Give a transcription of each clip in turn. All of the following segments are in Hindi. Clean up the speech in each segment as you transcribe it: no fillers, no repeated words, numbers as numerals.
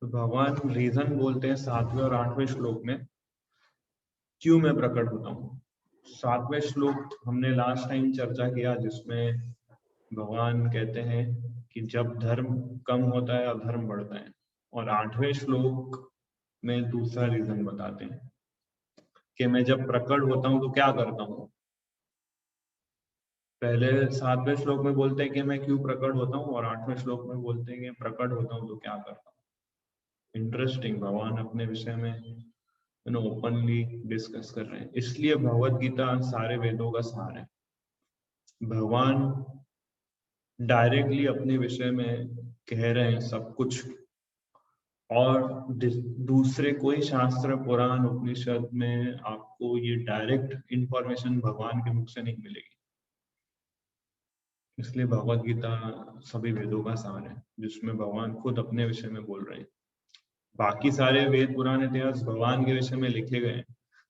तो भगवान रीजन बोलते हैं 7वें और 8वें श्लोक में क्यों मैं प्रकट होता हूँ। 7वें श्लोक हमने लास्ट टाइम चर्चा किया, जिसमें भगवान कहते हैं कि जब धर्म कम होता है अधर्म बढ़ता है, और 8वें श्लोक में दूसरा रीजन बताते हैं कि मैं जब प्रकट होता हूँ तो क्या करता हूँ। पहले 7वें श्लोक में बोलते हैं कि मैं क्यों प्रकट होता हूँ, और 8वें श्लोक में बोलते हैं कि प्रकट होता हूँ तो क्या करता हूँ। इंटरेस्टिंग, भगवान अपने विषय में ओपनली डिस्कस कर रहे हैं। इसलिए भगवत गीता सारे वेदों का सार है। भगवान डायरेक्टली अपने विषय में कह रहे हैं सब कुछ, और दूसरे कोई शास्त्र पुराण उपनिषद में आपको ये डायरेक्ट इंफॉर्मेशन भगवान के मुख से नहीं मिलेगी। इसलिए भगवत गीता सभी वेदों का सार है, जिसमें भगवान खुद अपने विषय में बोल रहे हैं। बाकी सारे वेद पुराण इतिहास भगवान के विषय में लिखे गए।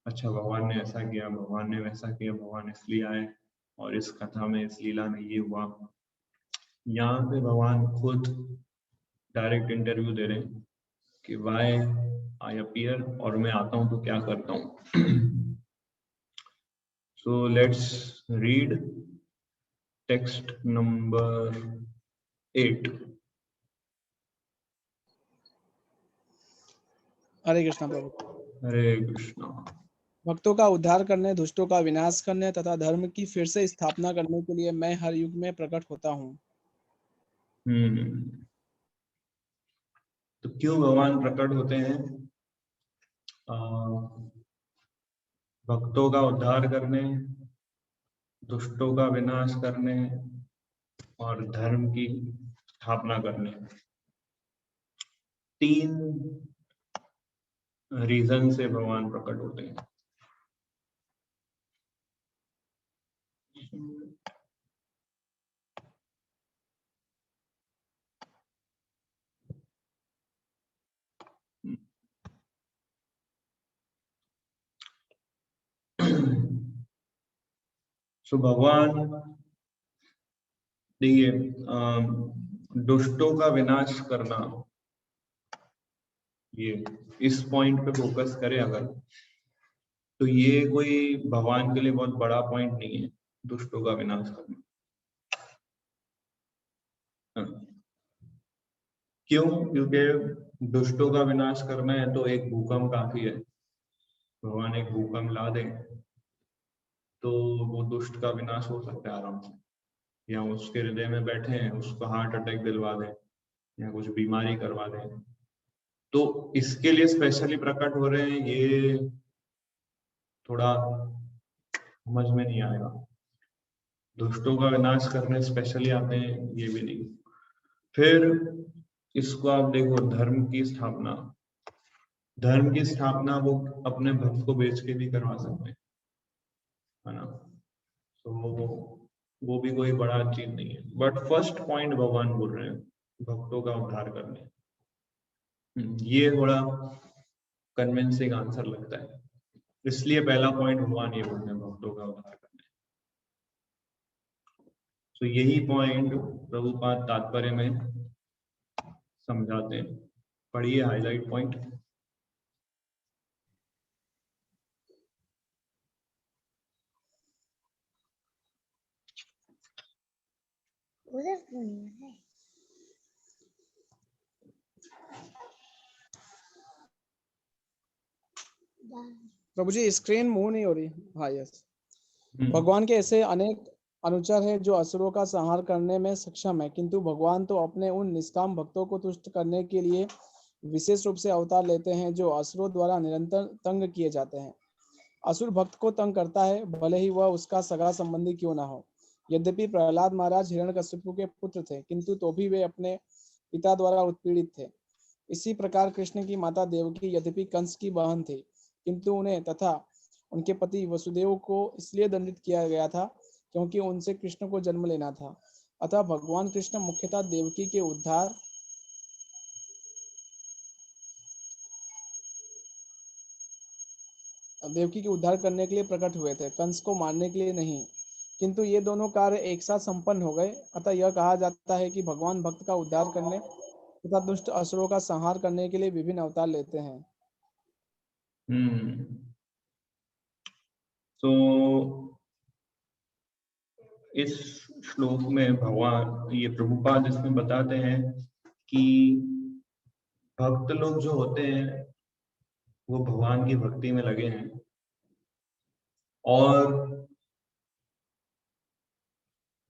अच्छा, भगवान ने ऐसा किया, भगवान ने वैसा किया, भगवान इसलिए आए, और इस कथा में इस लीला में ये हुआ। यहाँ पे भगवान खुद डायरेक्ट इंटरव्यू दे रहे हैं कि वाई आई अपीयर, और मैं आता हूं तो क्या करता हूं। So let's read text number 8। हरे कृष्णा प्रभु। हरे कृष्णा। भक्तों का उद्धार करने, दुष्टों का विनाश करने तथा धर्म की फिर से स्थापना करने के लिए मैं हर युग में प्रकट होता हूँ। तो क्यों भगवान प्रकट होते हैं? भक्तों का उद्धार करने, दुष्टों का विनाश करने, और धर्म की स्थापना करने। 3 रीजन से भगवान प्रकट होते हैं। सो भगवान देखिए, दुष्टों का विनाश करना, ये इस पॉइंट पे फोकस करें अगर, तो ये कोई भगवान के लिए बहुत बड़ा पॉइंट नहीं है, दुष्टों का विनाश करना। क्यों? क्योंकि दुष्टों का विनाश करना है तो एक भूकंप काफी है। भगवान एक भूकंप ला दे तो वो दुष्ट का विनाश हो सकता है आराम से, या उसके हृदय में बैठे हैं उसको हार्ट अटैक दिलवा दें या कुछ बीमारी करवा दें। तो इसके लिए स्पेशली प्रकट हो रहे हैं, ये थोड़ा समझ में नहीं आएगा। दुष्टों का विनाश करने स्पेशली आते हैं, ये भी नहीं। फिर इसको आप देखो, धर्म की स्थापना। धर्म की स्थापना वो अपने भक्त को बेच के भी करवा सकते हैं, है ना। तो वो भी कोई बड़ा चीज नहीं है। बट फर्स्ट पॉइंट भगवान बोल रहे हैं भक्तों का उद्धार करने, ये थोड़ा कन्विंसिंग आंसर लगता है। इसलिए पहला पॉइंट भगवान ये बोलते हैं भक्तों का उद्धार करने। तो यही पॉइंट प्रभुपाद तात्पर्य में समझाते हैं। पढ़िए हाईलाइट पॉइंट। प्रभु जी स्क्रीन मूव नहीं हो रही। हाँ यस। भगवान के ऐसे अनेक अनुचर हैं जो असुरों का संहार करने में सक्षम है, किंतु भगवान तो अपने उन निष्काम भक्तों को तुष्ट करने के लिए विशेष रूप से अवतार लेते हैं जो असुरों द्वारा निरंतर तंग किए जाते हैं। असुर भक्त को तंग करता है, भले ही वह उसका सगा संबंधी क्यों ना हो। यद्यपि प्रहलाद महाराज हिरण्यकशिपु के पुत्र थे, किंतु तो भी वे अपने पिता द्वारा उत्पीड़ित थे। इसी प्रकार कृष्ण की माता देवकी यद्यपि कंस की बहन थी, किंतु उन्हें तथा उनके पति वसुदेव को इसलिए दंडित किया गया था क्योंकि उनसे कृष्ण को जन्म लेना था। अतः भगवान कृष्ण मुख्यतः देवकी के उद्धार करने के लिए प्रकट हुए थे, कंस को मारने के लिए नहीं। किंतु ये दोनों कार्य एक साथ संपन्न हो गए। अतः यह कहा जाता है कि भगवान भक्त का उद्धार करने तथा दुष्ट असुरों का संहार करने के लिए विभिन्न अवतार लेते हैं। तो इस श्लोक में भगवान, ये प्रभुपाद इसमें बताते हैं कि भक्त लोग जो होते हैं वो भगवान की भक्ति में लगे हैं और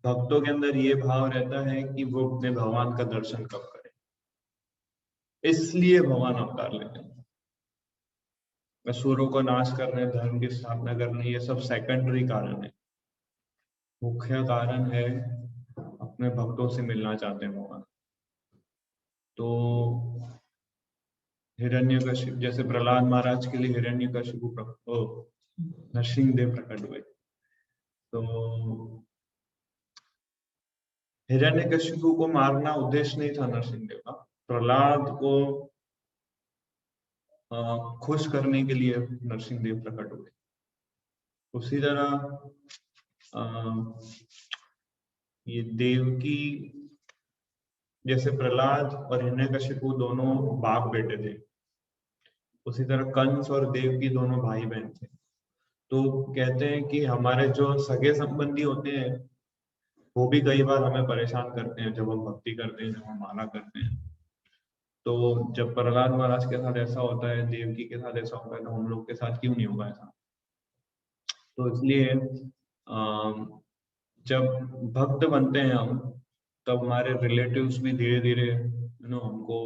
भक्तों के अंदर ये भाव रहता है कि वो अपने भगवान का दर्शन कब करें, इसलिए भगवान अवतार लेते हैं। असुरों को नाश करने, धर्म की स्थापना करने, ये सब सेकेंडरी कारण है। मुख्य कारण है अपने भक्तों से मिलना चाहते हैं भगवान। तो हिरण्यकशिपु, जैसे प्रहलाद महाराज के लिए हिरण्यकशिपु नरसिंहदेव प्रकट हुए। तो हिरण्यकशिपु को मारना उद्देश्य नहीं था नरसिंहदेव का, प्रहलाद को खुश करने के लिए नरसिंहदेव प्रकट हुए। उसी तरह ये देवकी, जैसे प्रहलाद और हिरण्यकशिपु दोनों बाप बेटे थे, उसी तरह कंस और देवकी दोनों भाई बहन थे। तो कहते हैं कि हमारे जो सगे संबंधी होते हैं वो भी कई बार हमें परेशान करते हैं जब हम भक्ति करते हैं, जब हम माला करते हैं। तो जब प्रहलाद महाराज के साथ ऐसा होता है, देवकी के साथ ऐसा होता है, तो हम लोग के साथ क्यों नहीं होगा ऐसा? तो इसलिए जब भक्त बनते हैं हम, तब हमारे रिलेटिव्स भी धीरे धीरे हमको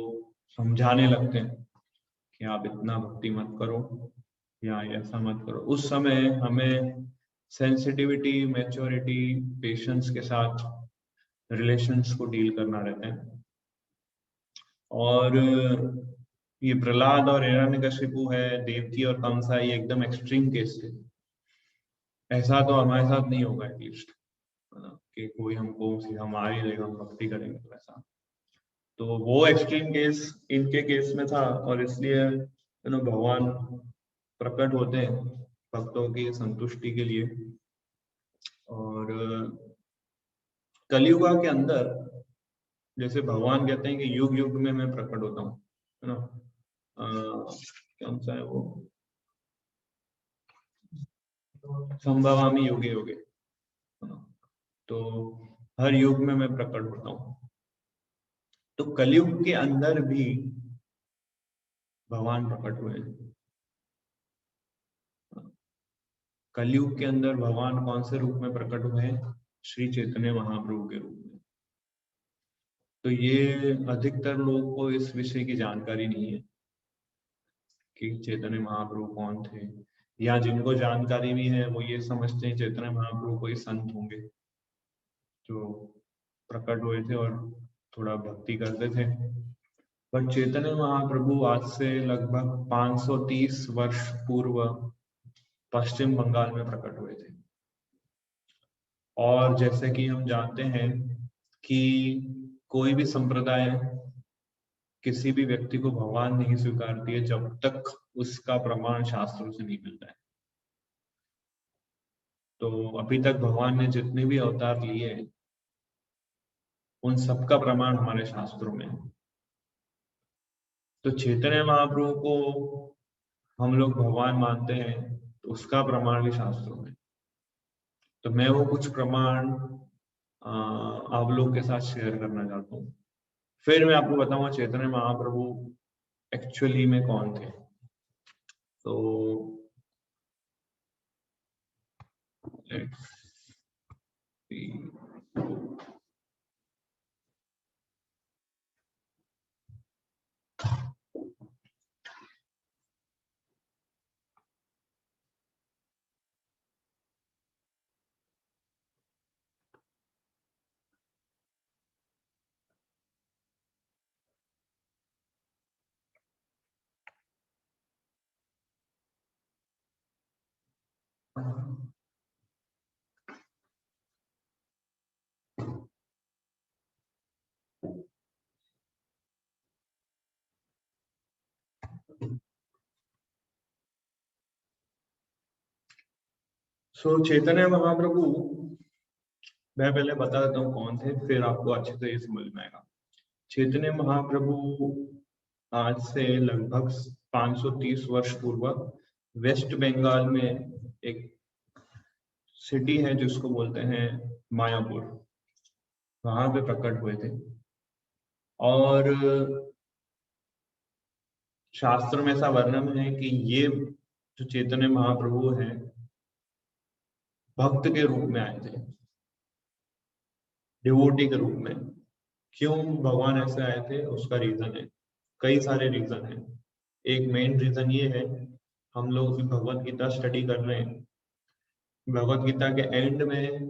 समझाने लगते हैं कि आप इतना भक्ति मत करो या ऐसा मत करो। उस समय हमें सेंसिटिविटी, मैच्योरिटी, पेशेंस के साथ रिलेशंस को डील करना रहता है। और ये प्रहलाद और हिरण्यकशिपु है, देवकी और कंसा, ये एकदम एक्सट्रीम केस है। ऐसा तो हमारे साथ नहीं होगा एटलीस्ट कि कोई हमको सीधा मार ही देगा, हम भक्ति करेंगे तो ऐसा। तो वो एक्सट्रीम केस इनके केस में था और इसलिए भगवान प्रकट होते हैं भक्तों की संतुष्टि के लिए। और कलियुग के अंदर जैसे भगवान कहते हैं कि युग युग में मैं प्रकट होता हूँ, है ना। कौन सा है वो, संभवामि युगे युगे, तो हर युग में मैं प्रकट होता हूँ। तो कलयुग के अंदर भी भगवान प्रकट हुए। कलयुग के अंदर भगवान कौन से रूप में प्रकट हुए हैं? श्री चैतन्य महाप्रभु के रूप में। तो ये अधिकतर लोगों को इस विषय की जानकारी नहीं है कि चैतन्य महाप्रभु कौन थे, या जिनको जानकारी भी है वो ये समझते हैं चैतन्य महाप्रभु कोई संत होंगे जो प्रकट हुए थे और थोड़ा भक्ति करते थे। पर चैतन्य महाप्रभु आज से लगभग 530 वर्ष पूर्व पश्चिम बंगाल में प्रकट हुए थे। और जैसे कि हम जानते हैं कि कोई भी संप्रदाय किसी भी व्यक्ति को भगवान नहीं स्वीकारती है जब तक उसका प्रमाण शास्त्रों से नहीं मिलता है। तो अभी तक भगवान ने जितने भी अवतार लिए उन सबका प्रमाण हमारे शास्त्रों में है। तो चैतन्य महाप्रभु को हम लोग भगवान मानते हैं तो उसका प्रमाण भी शास्त्रों में। तो मैं वो कुछ प्रमाण आप लोग के साथ शेयर करना चाहता हूँ। फिर मैं आपको बताऊंगा चैतन्य महाप्रभु एक्चुअली में कौन थे। तो लेट्स सी। चैतन्य महाप्रभु मैं पहले बता देता हूँ कौन थे, फिर आपको अच्छे से ये समझ में आएगा। चैतन्य महाप्रभु आज से लगभग 530 वर्ष पूर्व वेस्ट बंगाल में एक सिटी है जिसको बोलते हैं मायापुर, वहां पे प्रकट हुए थे। और शास्त्र में ऐसा वर्णन है कि ये जो चैतन्य महाप्रभु हैं भक्त के रूप में आए थे, डिवोटी के रूप में। क्यों भगवान ऐसे आए थे उसका रीजन है, कई सारे रीजन है। एक मेन रीजन ये है, हम लोग भगवत गीता स्टडी कर रहे हैं, भगवत गीता के एंड में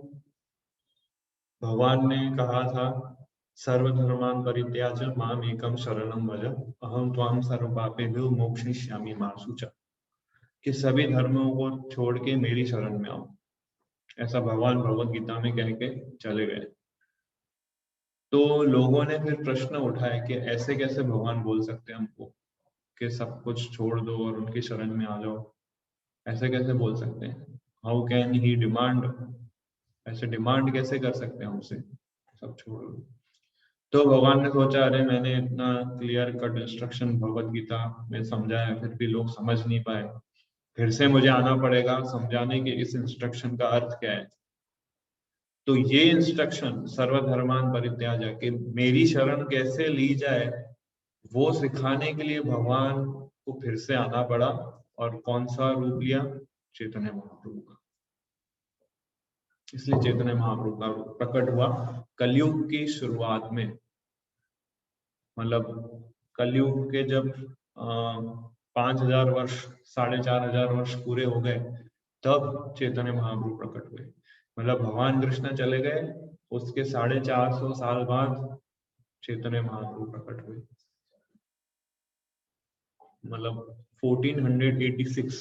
भगवान ने कहा था सर्वधर्मान् परित्याज्य माम एकम शरणं व्रज अहम त्वां सर्व पापेभ्यो मोक्षयिष्यामि मा शुचा, कि सभी धर्मों को छोड़ के मेरी शरण में आओ। ऐसा भगवान भगवत गीता में कह के चले गए। तो लोगों ने फिर प्रश्न उठाया कि ऐसे कैसे भगवान बोल सकते हैं हमको कि सब कुछ छोड़ दो और उनकी शरण में आ जाओ, ऐसे कैसे बोल सकते हैं? हाउ कैन ही डिमांड, ऐसे डिमांड कैसे कर सकते हैं हमसे सब छोड़ दो? तो भगवान ने सोचा अरे मैंने इतना clear cut instruction Bhagavad Gita में समझाया फिर भी लोग समझ नहीं पाए, फिर से मुझे आना पड़ेगा समझाने के इस इंस्ट्रक्शन का अर्थ क्या है। तो ये इंस्ट्रक्शन सर्वधर्मान परित्याज्य कि मेरी शरण कैसे ली जाए वो सिखाने के लिए भगवान को फिर से आना पड़ा। और कौन सा रूप लिया? चैतन्य महाप्रभु का। इसलिए चैतन्य महाप्रभु का रूप प्रकट हुआ कलयुग की शुरुआत में। मतलब कलयुग के जब 5000 वर्ष 4500 वर्ष पूरे हो गए तब चैतन्य महाप्रभु प्रकट हुए। मतलब भगवान कृष्ण चले गए, उसके 450 साल बाद चैतन्य महाप्रभु प्रकट हुए। मतलब 1486,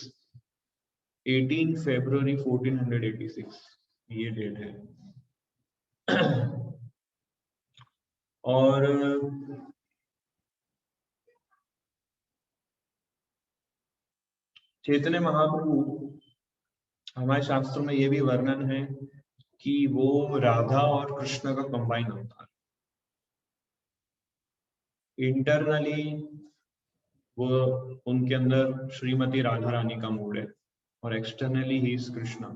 18 फरवरी 1486 ये डेट है। और चैतन्य महाप्रभु, हमारे शास्त्रों में ये भी वर्णन है कि वो राधा और कृष्ण का कंबाइन अवतार। इंटरनली वो उनके अंदर श्रीमती राधा रानी का मूड है और एक्सटर्नली ही इज कृष्णा।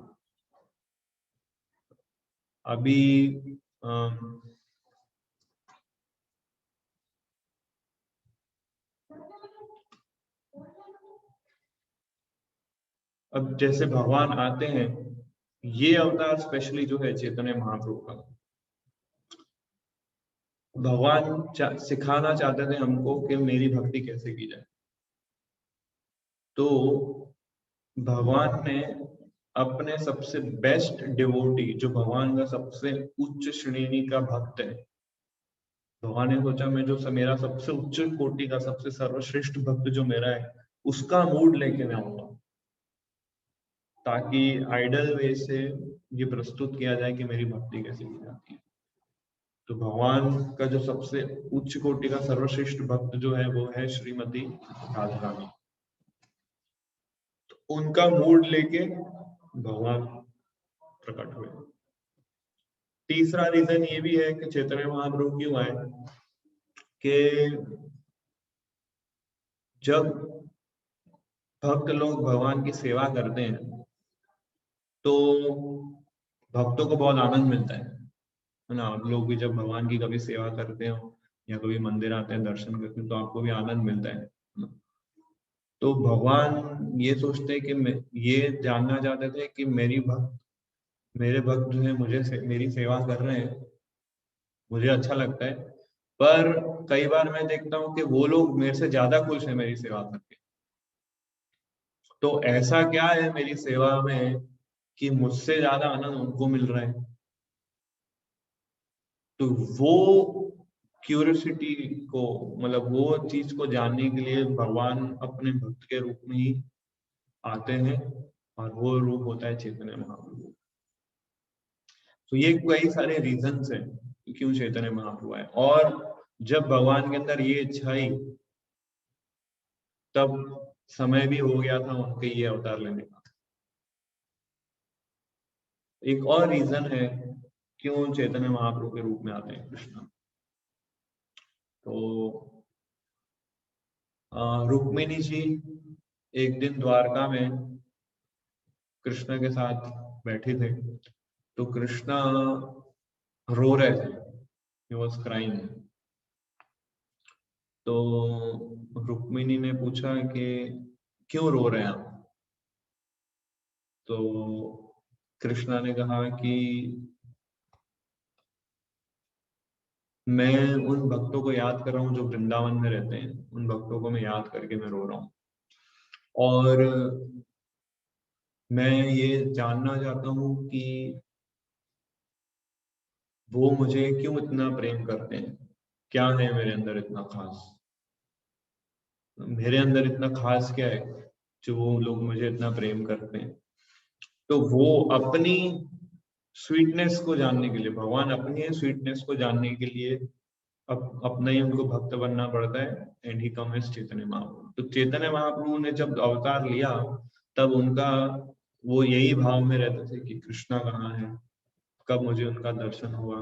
अभी अब जैसे भगवान आते हैं, ये अवतार स्पेशली जो है चैतन्य महाप्रभु का, भगवान सिखाना चाहते थे हमको कि मेरी भक्ति कैसे की जाए। तो भगवान ने अपने सबसे बेस्ट डिवोटी, जो भगवान का सबसे उच्च श्रेणी का भक्त है, भगवान ने सोचा मैं जो मेरा सबसे उच्च कोटि का सबसे सर्वश्रेष्ठ भक्त जो मेरा है उसका मूड लेके मैं आऊंगा, ताकि आइडल वे से ये प्रस्तुत किया जाए कि मेरी भक्ति कैसे की जाती है। तो भगवान का जो सबसे उच्च कोटि का सर्वश्रेष्ठ भक्त जो है वो है श्रीमती राधा रानी। तो उनका मूड लेके भगवान प्रकट हुए। तीसरा रीजन ये भी है कि चैतन्य महाप्रभु क्यों आए, कि जब भक्त लोग भगवान की सेवा करते हैं तो भक्तों को बहुत आनंद मिलता है ना। आप लोग भी जब भगवान की कभी सेवा करते हो या कभी मंदिर आते हैं दर्शन करते हैं तो आपको भी आनंद मिलता है ना। तो भगवान ये सोचते हैं कि ये जानना चाहते थे कि मेरे भक्त जो है मुझे मेरी सेवा कर रहे हैं, मुझे अच्छा लगता है, पर कई बार मैं देखता हूँ कि वो लोग मेरे से ज्यादा खुश है मेरी सेवा करके। तो ऐसा क्या है मेरी सेवा में कि मुझसे ज्यादा आनंद उनको मिल रहा है। तो वो क्यूरियोसिटी को, मतलब वो चीज को जानने के लिए भगवान अपने भक्त के रूप में ही आते हैं और वो रूप होता है चैतन्य महाप्रभु। तो ये कई सारे रीजंस हैं कि क्यों चैतन्य महाप्रभु आए। और जब भगवान के अंदर ये इच्छा आई तब समय भी हो गया था उनके ये अवतार लेने का। एक और रीजन है क्यों चैतन्य महाप्रभु के रूप में आते हैं कृष्ण। तो रुक्मिणी जी एक दिन द्वारका में कृष्ण के साथ बैठे थे, तो कृष्णा रो रहे थे, he was crying। तो रुक्मिणी ने पूछा कि क्यों रो रहे हैं आप? तो कृष्णा ने कहा कि मैं उन भक्तों को याद कर रहा हूँ जो वृंदावन में रहते हैं, उन भक्तों को मैं याद करके मैं रो रहा हूँ, और मैं ये जानना चाहता हूँ कि वो मुझे क्यों इतना प्रेम करते हैं, क्या है मेरे अंदर इतना खास, मेरे अंदर इतना खास क्या है जो वो लोग मुझे इतना प्रेम करते हैं। तो वो अपनी स्वीटनेस को जानने के लिए, भगवान अपनी स्वीटनेस को जानने के लिए अपना ही उनको भक्त बनना पड़ता है। And he come as Chaitanya Mahaprabhu. तो चैतन्य महाप्रभु ने जब अवतार लिया तब उनका वो यही भाव में रहते थे कि कृष्णा कहाँ है, कब मुझे उनका दर्शन हुआ,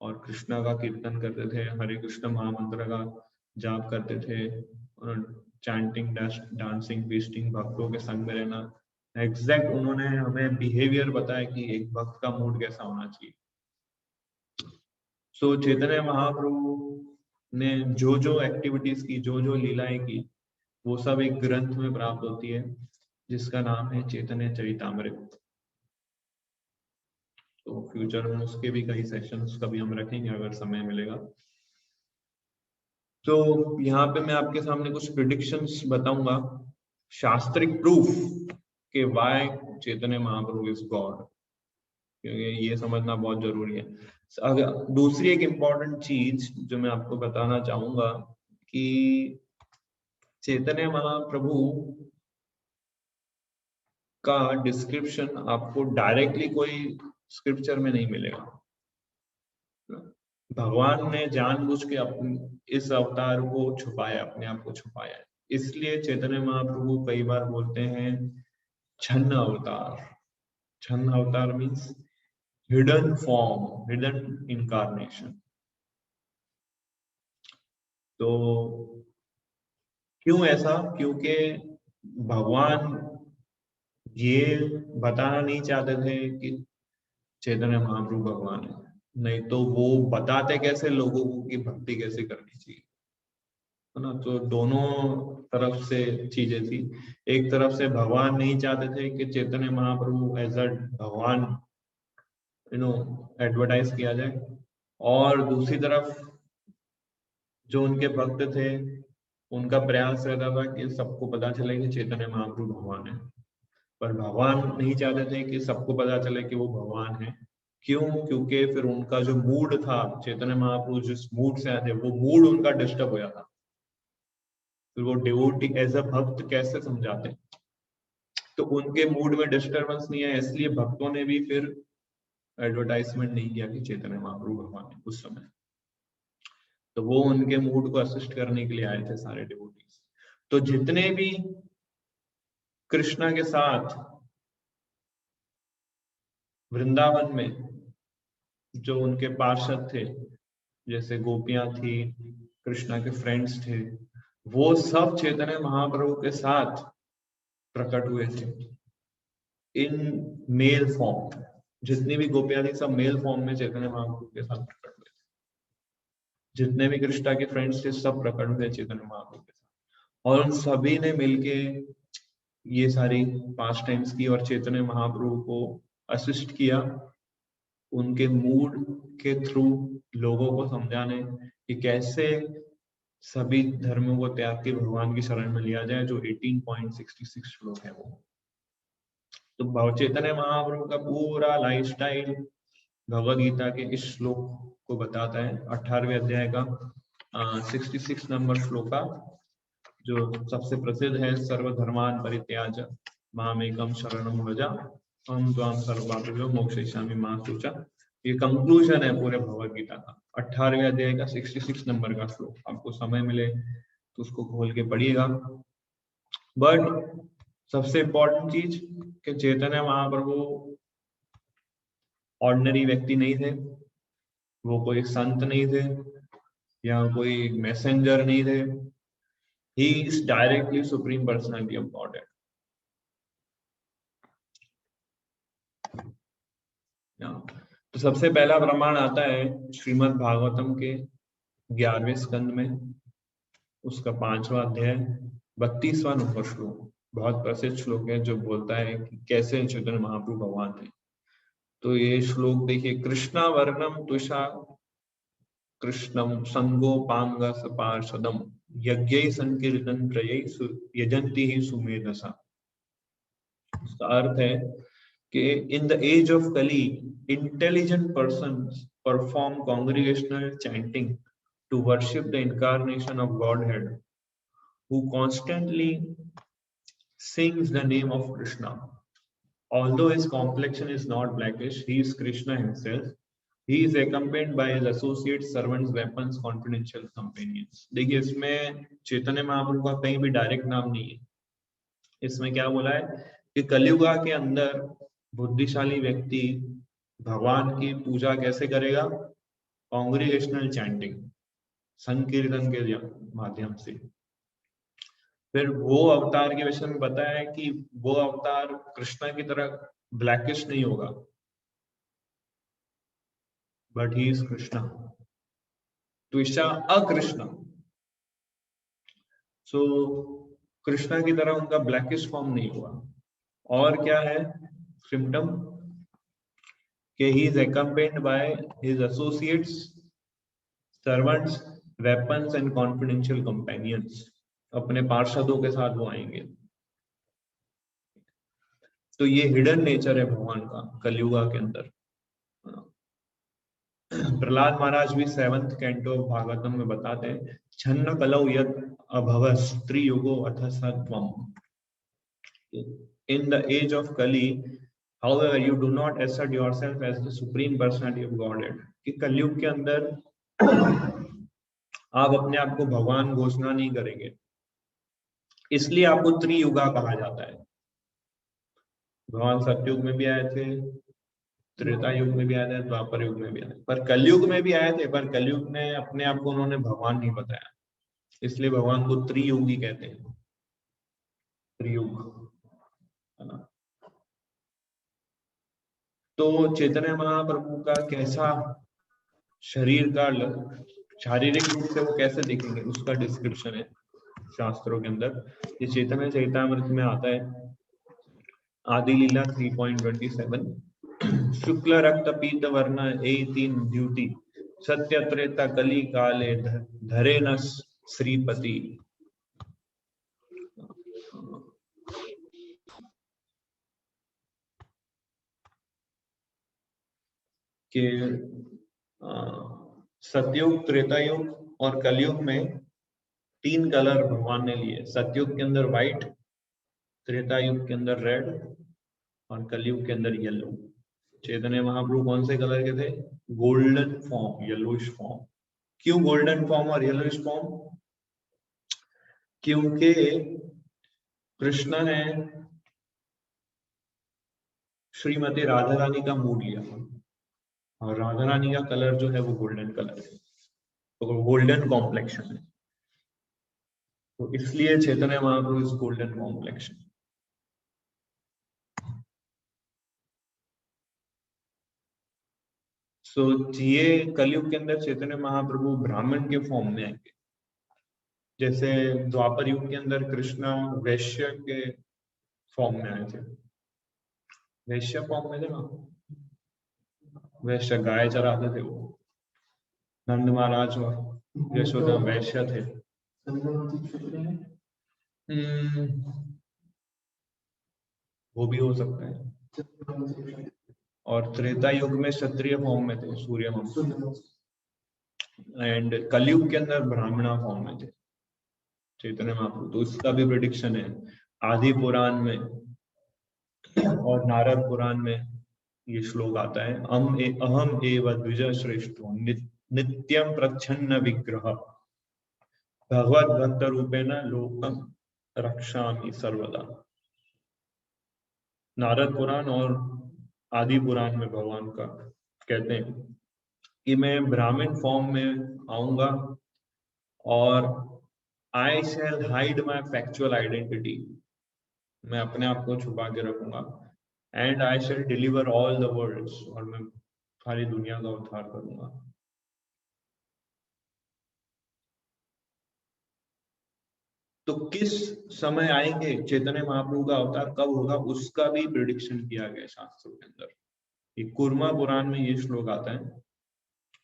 और कृष्णा का कीर्तन करते थे, हरे कृष्ण महामंत्र का जाप करते थे, और चैंटिंग, डांसिंग, फीस्टिंग, भक्तों के संग में रहना। एग्जैक्ट उन्होंने हमें बिहेवियर बताया कि एक भक्त का मूड कैसा होना चाहिए। सो चैतन्य महाप्रभु ने जो जो एक्टिविटीज की, जो जो लीलाएं की, वो सब एक ग्रंथ में प्राप्त होती है जिसका नाम है चैतन्य चरितामृत। तो फ्यूचर में उसके भी कई सेशंस कभी हम रखेंगे अगर समय मिलेगा। तो यहाँ पे मैं आपके सामने कुछ प्रिडिक्शंस बताऊंगा, शास्त्रिक प्रूफ के why Chaitanya Mahaprabhu is God, क्योंकि ये समझना बहुत जरूरी है। अगर दूसरी एक इम्पॉर्टेंट चीज जो मैं आपको बताना चाहूंगा कि चैतन्य महाप्रभु का डिस्क्रिप्शन आपको डायरेक्टली कोई स्क्रिप्चर में नहीं मिलेगा। भगवान ने जानबूझ के अपने इस अवतार को छुपाया, अपने आप को छुपाया है। इसलिए चैतन्य महाप्रभु कई बार बोलते हैं छन्न अवतार। छन्न अवतार means hidden form, hidden incarnation. तो क्यों ऐसा? क्योंकि भगवान ये बताना नहीं चाहते थे कि चैतन्य महाप्रभु भगवान है, नहीं तो वो बताते कैसे लोगों को कि भक्ति कैसे करनी चाहिए, है ना। तो दोनों तरफ से चीजें थी। एक तरफ से भगवान नहीं चाहते थे कि चैतन्य महाप्रभु एज अ भगवान एडवर्टाइज किया जाए, और दूसरी तरफ जो उनके भक्त थे उनका प्रयास रहता था कि सबको पता चले कि चैतन्य महाप्रभु भगवान है। पर भगवान नहीं चाहते थे कि सबको पता चले कि वो भगवान है। क्यों? क्योंकि फिर उनका जो मूड था, चैतन्य महाप्रभु जिस मूड से आए थे, वो मूड उनका डिस्टर्ब हो जाता। फिर वो डिवोटी एज अ भक्त कैसे समझाते? तो उनके मूड में डिस्टर्बेंस नहीं है, इसलिए भक्तों ने भी फिर एडवर्टाइजमेंट नहीं किया कि चैतन्य महाप्रभु भगवान है उस समय। तो वो उनके मूड को असिस्ट करने के लिए आए थे सारे डिवोटीज। तो जितने भी कृष्णा के साथ वृंदावन में जो उनके पार्षद थे, जैसे गोपियां थी, कृष्णा के फ्रेंड्स थे, वो सब चैतन्य महाप्रभु के साथ प्रकट हुए थे इन मेल फॉर्म। जितनी भी गोपियां थी सब मेल फॉर्म में चैतन्य महाप्रभु के साथ प्रकट हुए थे। जितने भी कृष्णा के फ्रेंड्स थे सब प्रकट हुए चैतन्य महाप्रभु के साथ, और उन सभी ने मिलके ये सारी पास्ट टाइम्स की और चैतन्य महाप्रभु को असिस्ट किया उनके मूड के थ्रू लोगों को समझाने कि कैसे सभी धर्मों को त्याग के भगवान की शरण में लिया जाए, जो 18.66 श्लोक है वो। तो चैतन्य महाप्रभु का पूरा लाइफस्टाइल भगवद गीता के इस श्लोक को बताता है। 18वें अध्याय का 66 नंबर श्लोक का, जो सबसे प्रसिद्ध है, सर्वधर्मान परित्याज मामेकम शरणम व्रज अहं त्वां सर्वपापेभ्यो मोक्षयिष्यामि मा शुचा। ये कंक्लूजन है पूरे भगवद गीता का, 18वें अध्याय का 66 नंबर का श्लोक। आपको समय मिले तो उसको खोल के पढ़िएगा। बट सबसे इम्पोर्टेंट चीज कि चैतन्य महाप्रभु ऑर्डिनरी व्यक्ति नहीं थे, वो कोई संत नहीं थे, या कोई मैसेंजर नहीं थे, he is directly supreme personality of God. तो सबसे पहला प्रमाण आता है श्रीमद् भागवतम के 11वें स्कंद में, उसका 5वां अध्याय 32वां नंबर श्लोक, बहुत प्रसिद्ध श्लोक है जो बोलता है कि कैसे चैतन्य महाप्रभु भगवान है। तो ये श्लोक देखिए, कृष्णा वर्णम तुषा कृष्णम संगोपांग सपार्षदम यज्ञ संकीर्तन त्रयै यजंती ही सुमेधसा। उसका अर्थ है कि in the age of Kali, intelligent persons perform congregational chanting to worship the incarnation of Godhead, who constantly sings the name of Krishna. Although his complexion is not blackish, he is Krishna himself. He is accompanied by his associates, servants, weapons, confidential companions. देखिए इसमें चैतन्य महाप्रभु का कहीं भी डायरेक्ट नाम नहीं है। इसमें क्या बोला है कि कलियुगा के अंदर बुद्धिशाली व्यक्ति भगवान की पूजा कैसे करेगा? कांग्रीगेशनल चैंटिंग, संकीर्तन के माध्यम से। फिर वो अवतार के विषय में बताया कि वो अवतार कृष्णा की तरह ब्लैकिश नहीं होगा, बट ही इज कृष्णा, त्विषा अकृष्णा। सो कृष्णा की तरह उनका ब्लैकिश फॉर्म नहीं हुआ। और क्या है सिम्टम कि he is accompanied by his associates, servants, weapons and confidential companions. अपने पार्षदों के साथ वो आएंगे। तो ये हिडन नेचर है भगवान का कलियुगा के अंदर। प्रहलाद महाराज भी 7th कैंटो भागवतम में बताते हैं, छन्न कलौ यत् अभवस् त्रियुगो अथ सत्वम। In the age of Kali, however, you do not assert yourself as the supreme personality of Godhead. कि कलयुग के अंदर आप अपने आप को भगवान घोषणा नहीं करेंगे, इसलिए आपको त्रियुगा कहा जाता है। भगवान सतयुग में भी आए थे, त्रेता युग में भी आए थे, द्वापर युग में भी आए, पर कलयुग में भी आए थे, पर कलयुग में अपने आप को उन्होंने भगवान नहीं बताया, इसलिए भगवान को त्रियुगी कहते हैं। त्रियुग है ना। तो चैतन्य महाप्रभु का कैसा शरीर का शारीरिक रूप से वो कैसे दिखेंगे उसका डिस्क्रिप्शन है शास्त्रों के अंदर। ये चैतन्य चरितामृत में आता है, आदि लीला 3.27, शुक्ल रक्त पीत वर्ण ए तीन द्युति सत्य त्रेता कली काले धरे न श्रीपति। के सतयुग, त्रेतायुग और कलयुग में 3 कलर भगवान ने लिए। सतयुग के अंदर व्हाइट, त्रेतायुग के अंदर रेड और कलयुग के अंदर येलो। चैतन्य महाप्रभु कौन से कलर के थे? Golden form, yellowish form. क्यों गोल्डन फॉर्म और येलोइश फॉर्म? क्योंकि कृष्ण ने श्रीमती राधा रानी का मूड लिया और राधा रानी का कलर जो है वो गोल्डन कलर है, तो गोल्डन कॉम्प्लेक्शन है, तो इसलिए चैतन्य महाप्रभु इज गोल्डन कॉम्प्लेक्शन। सो ये कलयुग के अंदर चैतन्य महाप्रभु ब्राह्मण के फॉर्म में आएंगे। जैसे द्वापर युग के अंदर कृष्णा वैश्य के फॉर्म में आए थे, वैश्य फॉर्म में थे ना, वैश्य गाय चराते थे वो। नंद महाराज और यशोदा वैश्य थे। वो भी हो सकता है। और त्रेता युग में क्षत्रिय फॉर्म में थे, सूर्य वंश। एंड कलयुग के अंदर ब्राह्मणा फॉर्म में थे चैतन्य महाप्रभु। तो इसका भी प्रेडिक्शन है आदि पुराण में और नारद पुराण में ये श्लोक आता है, अहम एव द्विज श्रेष्ठो नित्यम प्रच्छन्न विग्रह भगवत भक्त रूपेण लोकम रक्षामि सर्वदा। नारद पुराण और आदि पुराण में भगवान का कहते हैं कि मैं ब्राह्मण फॉर्म में आऊंगा और I shall hide my factual identity, मैं अपने आप को छुपा के रखूंगा, and I shall deliver all the worlds, और मैं सारी दुनिया का उद्धार करूंगा। तो किस समय आएंगे चैतन्य महाप्रभु का अवतार, कब होगा, उसका भी प्रिडिक्शन किया गया शास्त्रों के अंदर। ये कूर्मा पुराण में ये श्लोक आता है,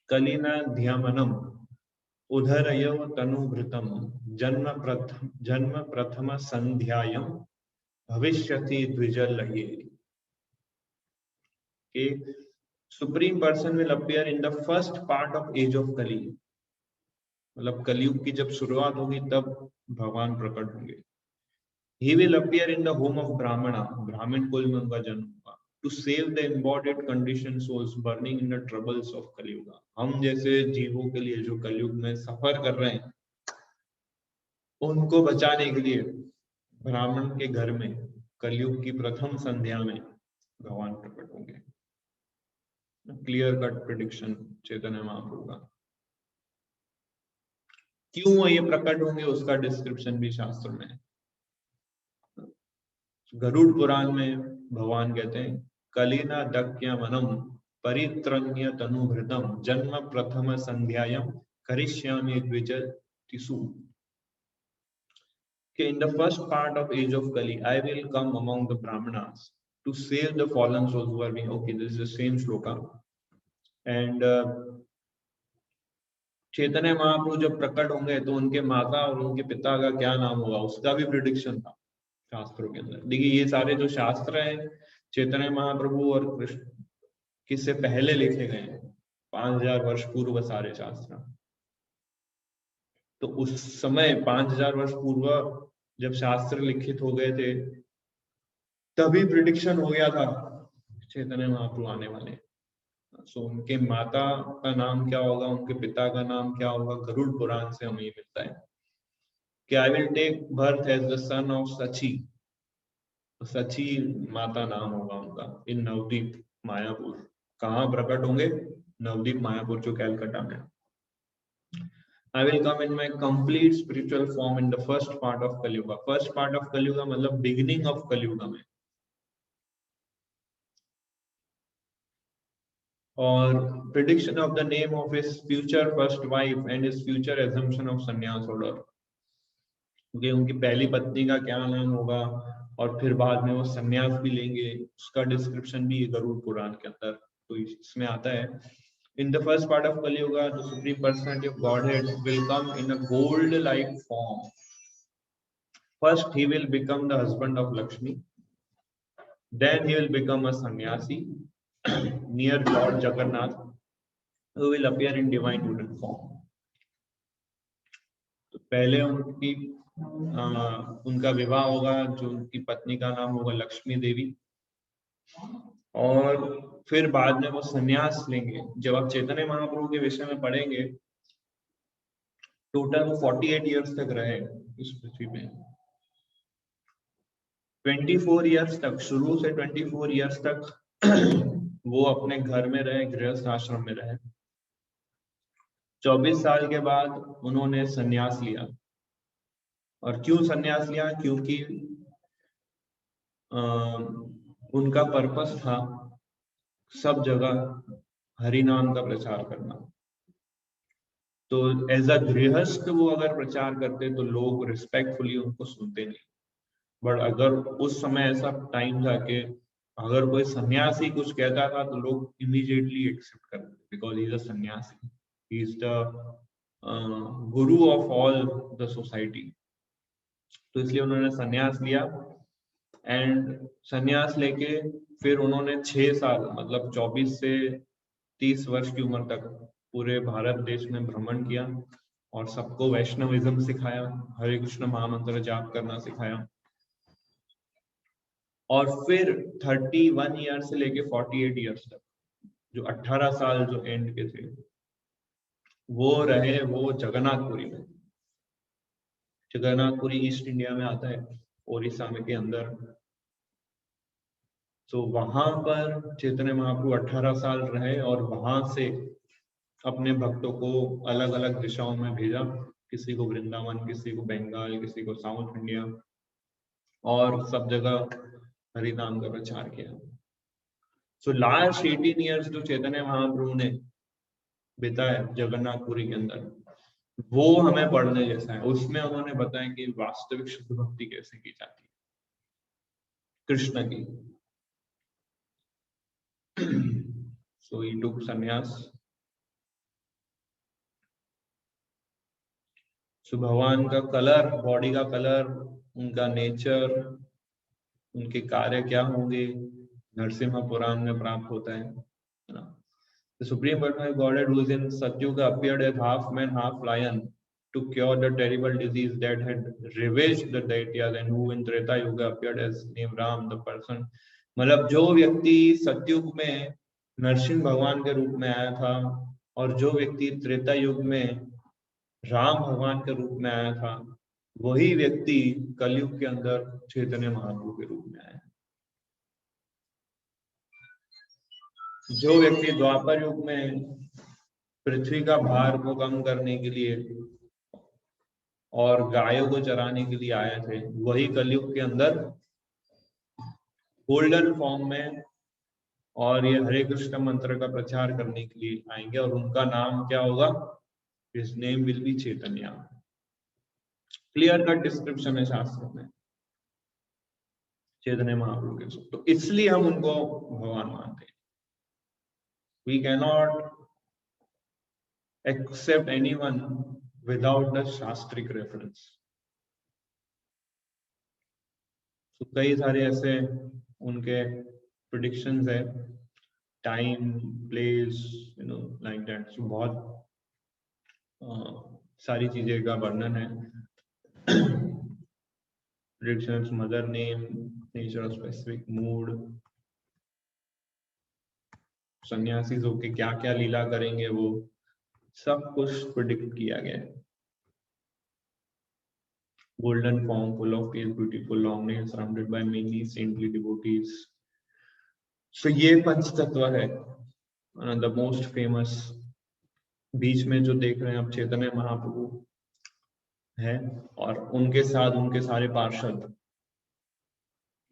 कलिना ध्यामनम उदरयव तनुभृतम जन्म प्रथम संध्यायम भविष्यति द्विजलये। Supreme person will appear in the first part of age of Kali, मतलब कलयुग की जब शुरुआत होगी तब भगवान प्रकट होंगे। He will appear in the home of Brahmana, ब्राह्मण कुल में उनका जन्म होगा, to save the embodied conditioned souls burning in the troubles of कलयुग। हम जैसे जीवों के लिए जो कलयुग में सफर कर रहे हैं, उनको बचाने के लिए ब्राह्मण के घर में कलयुग की प्रथम संध्या में भगवान प्रकट होंगे। Clear cut prediction Chaitanya Mahaprabhu का। क्यों ये प्रकट होंगे उसका डिस्क्रिप्शन भी शास्त्र में है। गरुड़ पुराण में भगवान कहते हैं, कलिना दक्यमनम परित्रण्य तनुभृतम जन्म प्रथम संध्यायम करिष्यामि द्विजतिषु। In the first part of age of Kali, I will come among the Brahmanas to save the fallen souls who are being. Okay, this is the same shloka. And Chaitanya Mahaprabhu जब प्रकट होंगे तो उनके माता और उनके पिता का क्या नाम होगा, उसका भी प्रिडिक्शन था शास्त्रों के अंदर। देखिए ये सारे जो शास्त्र हैं चैतन्य महाप्रभु और कृष्ण किससे पहले लिखे गए हैं, 5000 वर्ष पूर्व सारे शास्त्र। तो उस समय 5000 वर्ष पूर्व जब शास्त्र लिखित हो गए थे तभी प्रिडिक्शन हो गया था चैतन्य महाप्रभु आने वाले। सो उनके माता का नाम क्या होगा, उनके पिता का नाम क्या होगा, गरुड़ पुराण से हमें मिलता है कि I will take birth as the son of Sachi. Sachi माता नाम होगा उनका, इन नवदीप मायापुर। कहाँ प्रकट होंगे, नवदीप मायापुर जो कैलकाटा में। I will come in my complete spiritual form in the first part of Kali Yuga. First part of Kali Yuga मतलब beginning of Kali Yuga में। और prediction of the name of his future first wife and his future assumption of sannyas order, क्योंकि उनकी पहली पत्नी का क्या नाम होगा और फिर बाद में वो संन्यास भी लेंगे, उसका डिस्क्रिप्शन भी गरुड़ पुराण के अंदर तो इसमें आता है। In the first part of Kali Yuga, the Supreme Personality of Godhead will come in a gold-like form. First, he will become the husband of Lakshmi. Then he will become a sannyasi near Lord Jagannath, who will appear in divine human form. तो पहले उनका विवाह होगा, जो उनकी पत्नी का नाम होगा लक्ष्मी देवी, और फिर बाद में वो संन्यास लेंगे। जब आप चैतन्य महाप्रभु के विषय में पढ़ेंगे, टोटल वो 48 इयर्स तक रहे इस पृथ्वी पे। 24 इयर्स तक, शुरू से 24 इयर्स तक वो अपने घर में रहे, गृहस्थ आश्रम में रहे। 24 साल के बाद उन्होंने संन्यास लिया। और क्यों संन्यास लिया, क्योंकि उनका पर्पस था सब जगह हरि नाम का प्रचार करना। तो एज अ गृहस्थ वो अगर प्रचार करते तो लोग रिस्पेक्टफुली उनको सुनते नहीं, बट अगर उस समय ऐसा टाइम था कि अगर कोई सन्यासी कुछ कहता था तो लोग इमीडिएटली एक्सेप्ट करते, बिकॉज ही इज अ सन्यासी, he is the Guru of all the society. तो इसलिए उन्होंने सन्यास लिया। एंड सन्यास लेके फिर उन्होंने 6 साल मतलब 24 से 30 वर्ष की उम्र तक पूरे भारत देश में भ्रमण किया और सबको वैष्णविज्म सिखाया, हरे कृष्ण महामंत्र जाप करना सिखाया। और फिर 31 ईयर से लेके 48 ईयर्स तक, जो 18 साल जो एंड के थे, वो रहे वो जगन्नाथपुरी में। जगन्नाथपुरी ईस्ट इंडिया में आता है, ओडिशा में के अंदर। तो वहां पर चैतन्य महाप्रभु 18 साल रहे और वहां से अपने भक्तों को अलग अलग दिशाओं में भेजा किसी को वृंदावन, किसी को बंगाल, किसी को साउथ इंडिया, और सब जगह हरिनाम का प्रचार किया। सो लास्ट 18 ईयर्स जो चैतन्य महाप्रभु ने बिताए जगन्नाथपुरी के अंदर, वो हमें पढ़ने जैसा है। उसमें उन्होंने बताया कि वास्तविक शुद्ध भक्ति कैसे की जाती है कृष्ण की। सो ही टुक संन्यास। सो भगवान का कलर, बॉडी का कलर, उनका नेचर, उनके कार्य क्या होंगे, नरसिम्हा पुराण में प्राप्त होता है ना। The Supreme Personality of Godhead, who is in Satyuga, appeared as half man, half lion to cure the terrible disease that had ravaged the Daityas, and who in Treta Yuga appeared as named Ram, the person। मतलब जो व्यक्ति सतयुग में नरसिंह भगवान के रूप में आया था, और जो व्यक्ति त्रेता युग में राम भगवान के रूप में आया था, वही व्यक्ति कलयुग के अंदर चैतन्य महाप्रभु के रूप में आया। जो व्यक्ति द्वापर युग में पृथ्वी का भार को कम करने के लिए और गायों को चराने के लिए आए थे, वही कलयुग के अंदर गोल्डन फॉर्म में और ये हरे कृष्ण मंत्र का प्रचार करने के लिए आएंगे, और उनका नाम क्या होगा? His name will be Chaitanya. Clear cut description है शास्त्र में चैतन्य महाप्रभु के। तो इसलिए हम उनको भगवान मानते हैं। We cannot accept anyone without the शास्त्रिक reference। तो कई सारे ऐसे उनके predictions है, time, place, like that। so बहुत सारी चीजें का वर्णन है। predictions, mother name, nature of specific mood, सन्यासी होके क्या क्या लीला करेंगे, वो सब कुछ प्रिडिक्ट किया गया है। Golden form, full of tail, beautiful, long nails, surrounded by many saintly devotees. So ये पंच तत्व है, द मोस्ट फेमस। बीच में जो देख रहे हैं आप चैतन्य महाप्रभु है, और उनके साथ उनके सारे पार्षद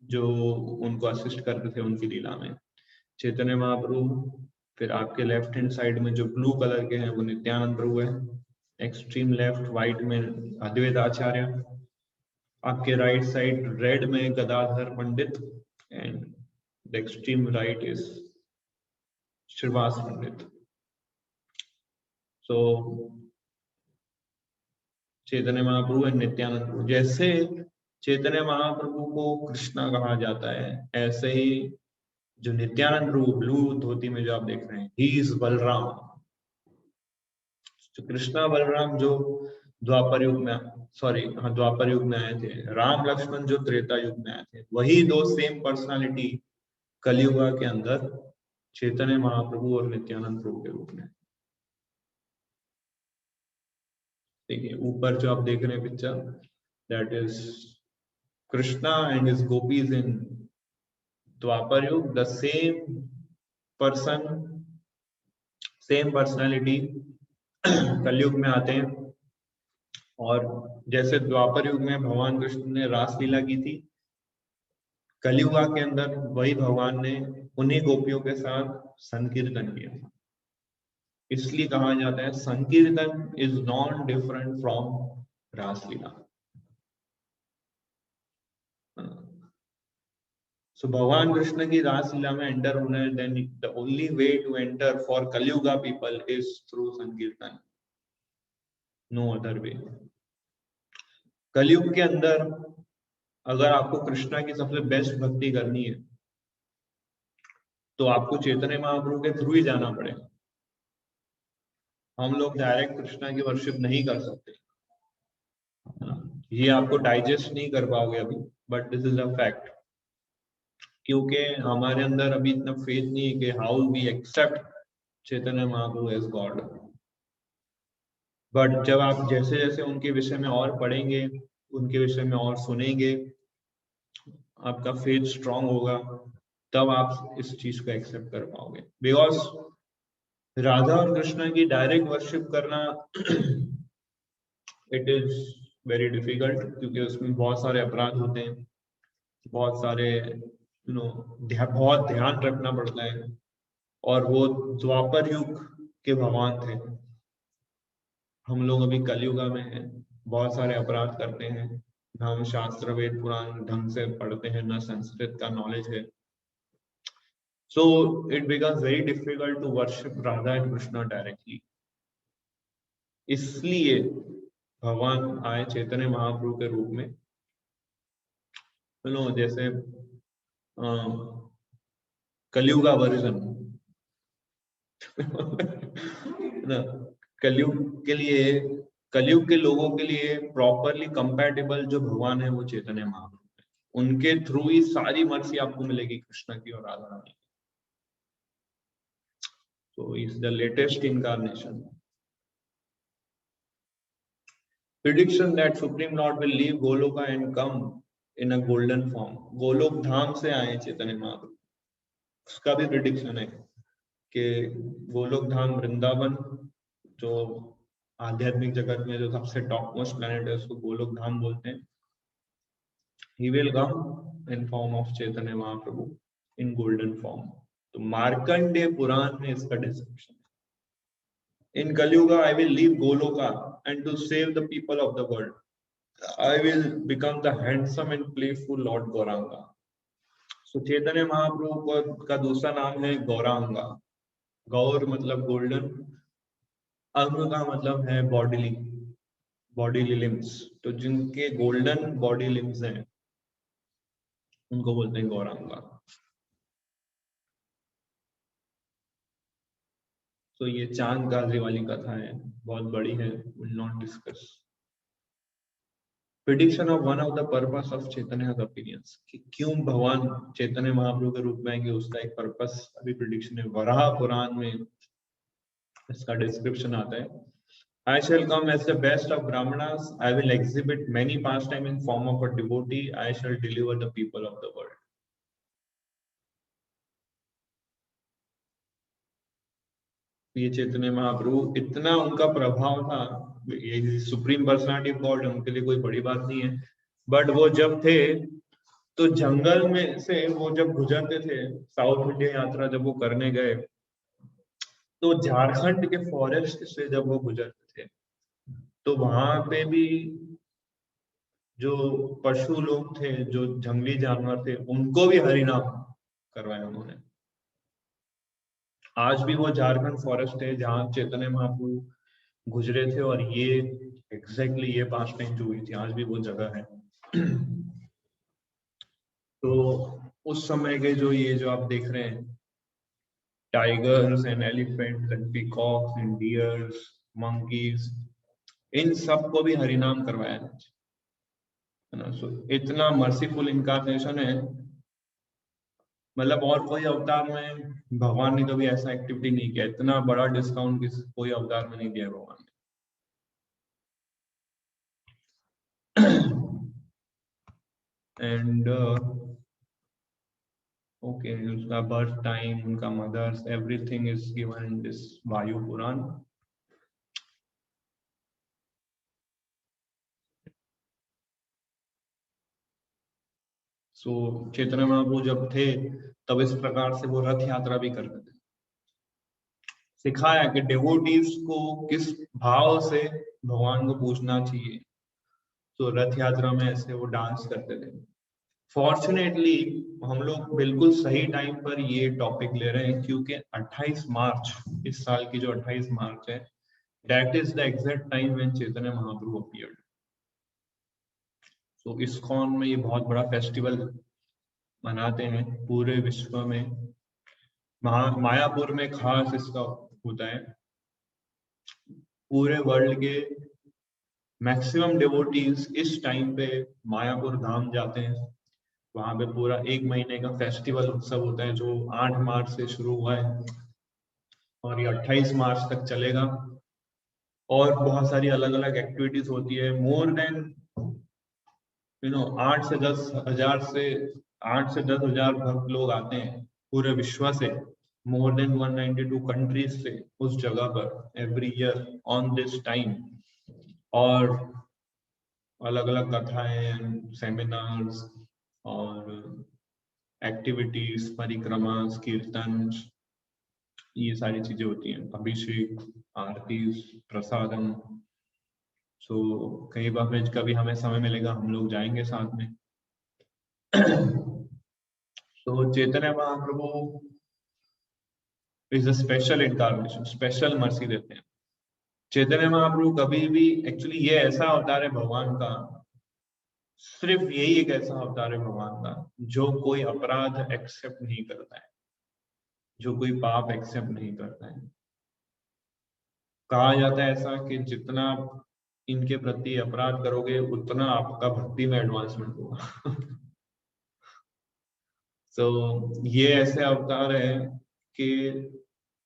जो उनको असिस्ट करते थे उनकी लीला में। चैतन्य महाप्रभु, फिर आपके लेफ्ट हैंड साइड में जो ब्लू कलर के हैं वो नित्यानंद प्रभु है, एक्सट्रीम लेफ्ट व्हाइट में अद्वैत आचार्य, आपके राइट साइड रेड में Gadadhar Pandit, and the extreme right is Shrivas Pandit. So Chaitanya Mahaprabhu and Nityananda Prabhu. जैसे चैतन्य महाप्रभु को कृष्णा कहा जाता है, ऐसे ही जो नित्यानंद प्रभु ब्लू धोती में जो आप देख रहे हैं, ही इज बलराम। तो कृष्णा बलराम जो द्वापर युग में, द्वापर युग में आए थे, राम लक्ष्मण जो त्रेता युग में आए थे, वही दो सेम पर्सनालिटी कलयुग के अंदर चैतन्य महाप्रभु और नित्यानंद प्रभु के रूप में। देखिए ऊपर जो आप देख रहे हैं picture, that is Krishna and his gopis in Dwapar Yug. The same person, same personality Kalyug में आते हैं, और जैसे द्वापर युग में भगवान कृष्ण ने रासलीला की थी, कलयुग के अंदर वही भगवान ने उन्हीं गोपियों के साथ संकीर्तन किया। इसलिए कहा जाता है संकीर्तन is non different from Raslila. So भगवान कृष्ण की रासलीला में एंटर होना है, then the only way to enter for Kalyuga people is through संकीर्तन, no other way। कलयुग के अंदर अगर आपको कृष्णा की सबसे बेस्ट भक्ति करनी है तो आपको चैतन्य महाप्रभु के थ्रू ही जाना पड़ेगा। हम लोग डायरेक्ट कृष्णा की वर्शिप नहीं कर सकते, ये आपको डाइजेस्ट नहीं कर पाओगे अभी, but this is a fact. क्योंकि हमारे अंदर अभी इतना फेथ नहीं है कि how we accept Chaitanya Mahaprabhu as God. But जब आप जैसे जैसे उनके विषय में और पढ़ेंगे, उनके विषय में और सुनेंगे, आपका फेथ स्ट्रांग होगा, तब आप इस चीज को एक्सेप्ट कर पाओगे। बिकॉज राधा और कृष्ण की डायरेक्ट वर्शिप करना इट इज वेरी डिफिकल्ट, क्योंकि उसमें बहुत सारे अपराध होते हैं, बहुत सारे बहुत ध्यान रखना पड़ता है। और वो द्वापर युग के भगवान थे, हम लोग अभी कलयुग में हैं, बहुत सारे अपराध करते हैं, न हम शास्त्र वेद पुराण ढंग से पढ़ते हैं, न संस्कृत का नॉलेज है। So it becomes very difficult to worship Radha and Krishna directly. इसलिए भगवान आए चैतन्य महाप्रभु के रूप में। जैसे कलयुग का वर्जन कलयुग के लिए, कलयुग के लोगों के लिए प्रॉपरली कंपैटिबल जो भगवान है वो चैतन्य महाप्रभु है। उनके थ्रू ही सारी मर्सी आपको मिलेगी कृष्ण की और राधा रानी की। So is the latest incarnation. Prediction that Supreme Lord will leave Goloka and come in a golden form. Golok धाम से आए चैतन्य महाप्रभु, उसका भी प्रिडिक्शन है कि गोलोक धाम वृंदावन, जो आध्यात्मिक जगत में जो सबसे टॉप मोस्ट प्लैनेट है, उसको गोलोक धाम बोलते हैं। He will come in form of Chaitanya Mahaprabhu in golden form. तो मार्कंडेय पुराण में इसका डिस्क्रिप्शन है। In Kalyuga, I will leave Goloka, and to save the people of the world, I will become the handsome and playful Lord Gauranga. So Chaitanya Mahaprabhu का दूसरा नाम है गौरांगा। गौर मतलब गोल्डन, अंग का मतलब है बॉडीली लिम्स। तो जिनके गोल्डन बॉडी लिम्स हैं उनको बोलते हैं गौरांगा। तो ये चांद गाजरी वाली कथा है, बहुत बड़ी है, will not discuss. Prediction of one of the purpose of Chaitanya appearance, कि क्यों भगवान चैतन्य महाप्रभु के रूप में आएंगे, उसका एक पर्पस अभी प्रिडिक्शन है। वराह पुराण में इसका डिस्क्रिप्शन आता है। I shall come as the best of Brahmanas. I will exhibit many pastime in form of a devotee. I shall deliver the people of the world. ये चैतन्य महाप्रभु, इतना उनका प्रभाव था, ये सुप्रीम पर्सनालिटी ऑफ गॉड है, उनके लिए कोई बड़ी बात नहीं है। बट वो जब थे तो जंगल में से वो जब गुजरते थे, साउथ इंडिया यात्रा जब वो करने गए, तो झारखंड के फॉरेस्ट से जब वो गुजरते थे, तो वहां पे भी जो पशु लोग थे, जो जंगली जानवर थे, उनको भी हरिनाम करवाया उन्होंने। आज भी वो झारखंड फॉरेस्ट है जहाँ चैतन्य महाप्रभु गुजरे थे, और ये एग्जैक्टली ये पास्ट टाइम जो हुई थी, आज भी वो जगह है। तो उस समय के जो आप देख रहे हैं, tigers and elephants and peacocks and deers, monkeys, इन सबको भी हरिनाम करवाया है ना। सो इतना मर्सीफुल इनकार्नेशन है, मतलब और कोई अवतार में भगवान ने कभी ऐसा एक्टिविटी नहीं किया, इतना बड़ा डिस्काउंट कोई अवतार में नहीं दिया भगवान ने। एंड ओके, उसका बर्थ टाइम, उनका mothers, everything is given in this Vayu Purana. सो चैतन्य महाप्रभु जब थे तब इस प्रकार से वो रथ यात्रा भी करते थे, सिखाया कि डिवोटीज को किस भाव से भगवान को पूजना चाहिए। तो रथ यात्रा में ऐसे वो डांस करते थे। फॉर्चुनेटली हम लोग बिल्कुल सही टाइम पर ये टॉपिक ले रहे हैं, क्योंकि 28 मार्च, इस साल की जो 28 मार्च है, that is the exact time when Chaitanya Mahaprabhu appeared. तो इस्कॉन में ये बहुत बड़ा फेस्टिवल मनाते हैं पूरे विश्व में। मायापुर में खास इसका होता है। पूरे वर्ल्ड के मैक्सिमम डिवोटीज इस टाइम पे मायापुर धाम जाते हैं। वहां पे पूरा 1 महीने का फेस्टिवल उत्सव होता है, जो 8 मार्च से शुरू हुआ है और ये 28 मार्च तक चलेगा। और बहुत सारी अलग अलग एक्टिविटीज होती है। मोर देन 8 से 10 हजार भक्त लोग आते हैं पूरे विश्व से, मोर देन 192 कंट्रीज से उस जगह पर every year on this time. और अलग अलग कथाएं, सेमिनार्स और एक्टिविटीज, परिक्रमा, कीर्तन, ये सारी चीजें होती हैं, अभिषेक, आरती, प्रसादम। सो कई बार कभी हमें समय मिलेगा हम लोग जाएंगे साथ में। तो Chaitanya Mahaprabhu is a special incarnation, special mercy देते हैं। चैतन्य महाप्रभु कभी भी, एक्चुअली ये ऐसा अवतार है भगवान का, सिर्फ यही एक ऐसा अवतार है भगवान का जो कोई अपराध एक्सेप्ट नहीं करता है, जो कोई पाप एक्सेप्ट नहीं करता है। कहा जाता है ऐसा कि जितना इनके प्रति अपराध करोगे उतना आपका भक्ति में एडवांसमेंट होगा। तो ये ऐसे अवतार है कि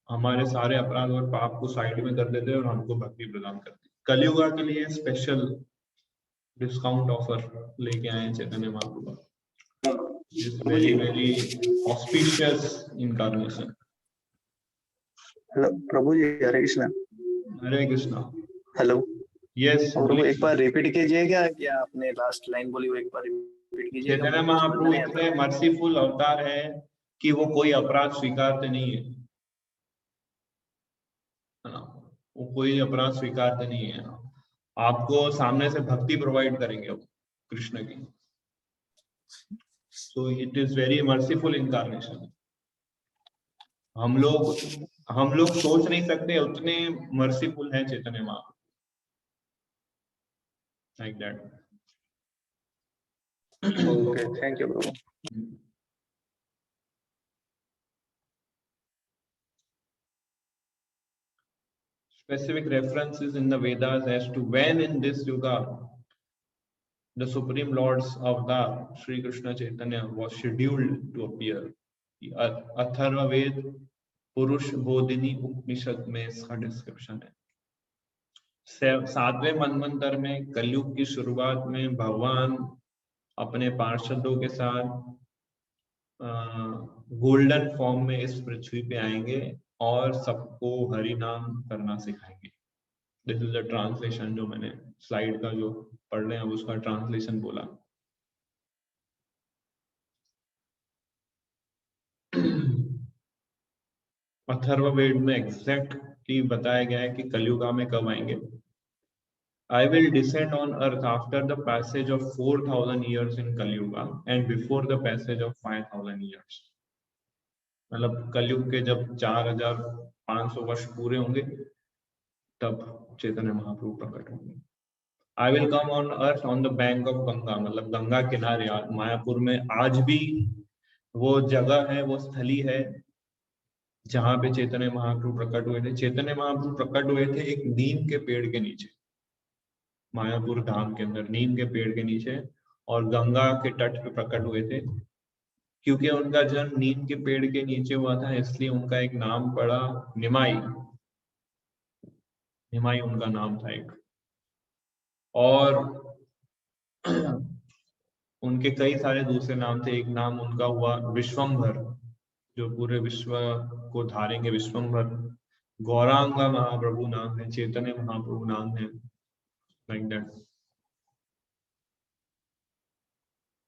हमारे सारे अपराध और पाप को साइड में कर देते हैं और हमको भक्ति प्रदान करते हैं। कलियुगा के लिए स्पेशल डिस्काउंट ऑफर लेके आए Chaitanya Mahaprabhu. It's very very auspicious incarnation. Hello Prabhu ji, Hare Krishna. Hare Krishna. Hello. Yes, और वो एक बार रिपीट कीजिए, क्या आपने लास्ट लाइन बोली वो एक बार रिपीट कीजिएगा। चैतन्य महाप्रभु इतने मर्सीफुल अवतार है कि वो कोई अपराध स्वीकारते नहीं है, वो कोई अपराध स्वीकारते नहीं है। आपको सामने से भक्ति प्रोवाइड करेंगे वो कृष्ण की। So it is very merciful incarnation. हम लोग सोच नहीं सकते उतने मर्सीफुल है Chaitanya Mahaprabhu, like that. Okay, thank you Prabhu. Specific references in the Vedas as to when in this yuga the Supreme Lord's avatar Sri Krishna Chaitanya was scheduled to appear. Atharva Veda Purusha Bodhini उपनिषद में इसका डिस्क्रिप्शन है। 7वें मनवंतर में कलयुग की शुरुआत में भगवान अपने पार्षदों के साथ गोल्डन फॉर्म में इस पृथ्वी पे आएंगे और सबको हरि नाम करना सिखाएंगे। दिस इज द ट्रांसलेशन जो मैंने स्लाइड का जो पढ़ रहे हैं उसका ट्रांसलेशन बोला। अथर्ववेद में एग्जैक्टली बताया गया है कि कलयुगा में कब आएंगे। I will descend on earth after the passage of 4000 years in Kalyuga and before the passage of 5000 years. मतलब कलयुग के जब 4500 वर्ष पूरे होंगे तब चैतन्य महाप्रभु प्रकट होंगे। I will come on earth on the bank of Ganga, मतलब गंगा किनारे। मायापुर में आज भी वो जगह है, वो स्थली है जहां पे चैतन्य महाप्रभु प्रकट हुए थे। चैतन्य महाप्रभु प्रकट हुए थे एक नीम के पेड़ के नीचे, मायापुर धाम के अंदर नीम के पेड़ के नीचे, और गंगा के तट पे प्रकट हुए थे। क्योंकि उनका जन्म नीम के पेड़ के नीचे हुआ था इसलिए उनका एक नाम पड़ा निमाई। निमाई उनका नाम था एक। और उनके कई सारे दूसरे नाम थे। एक नाम उनका हुआ विश्वंभर, जो पूरे विश्व को धारेंगे, विश्वंभर। गौरांगा महाप्रभु नाम है, चैतन्य महाप्रभु नाम है, लाइक दैट।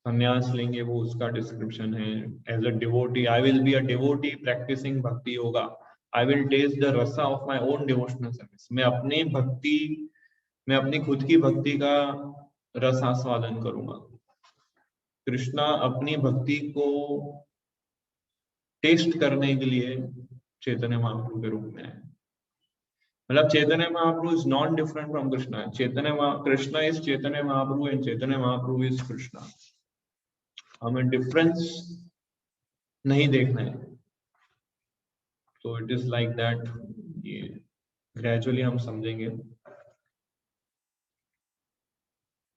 संन्यास लेंगे वो उसका डिस्क्रिप्शन है। As a devotee I will be a devotee practicing bhakti yoga. I will taste the rasa of my own devotional service. मैं अपनी खुद की भक्ति का रस आस्वादन करूंगा। कृष्णा अपनी भक्ति को टेस्ट करने के लिए चैतन्य महाप्रभु के रूप में है। मतलब Chaitanya Mahaprabhu is not different from Krishna. Krishna is Chaitanya Mahaprabhu and Chaitanya Mahaprabhu is Krishna. हमें डिफरेंस नहीं देखना है। तो इट इज लाइक दैट। ये ग्रेजुअली हम समझेंगे।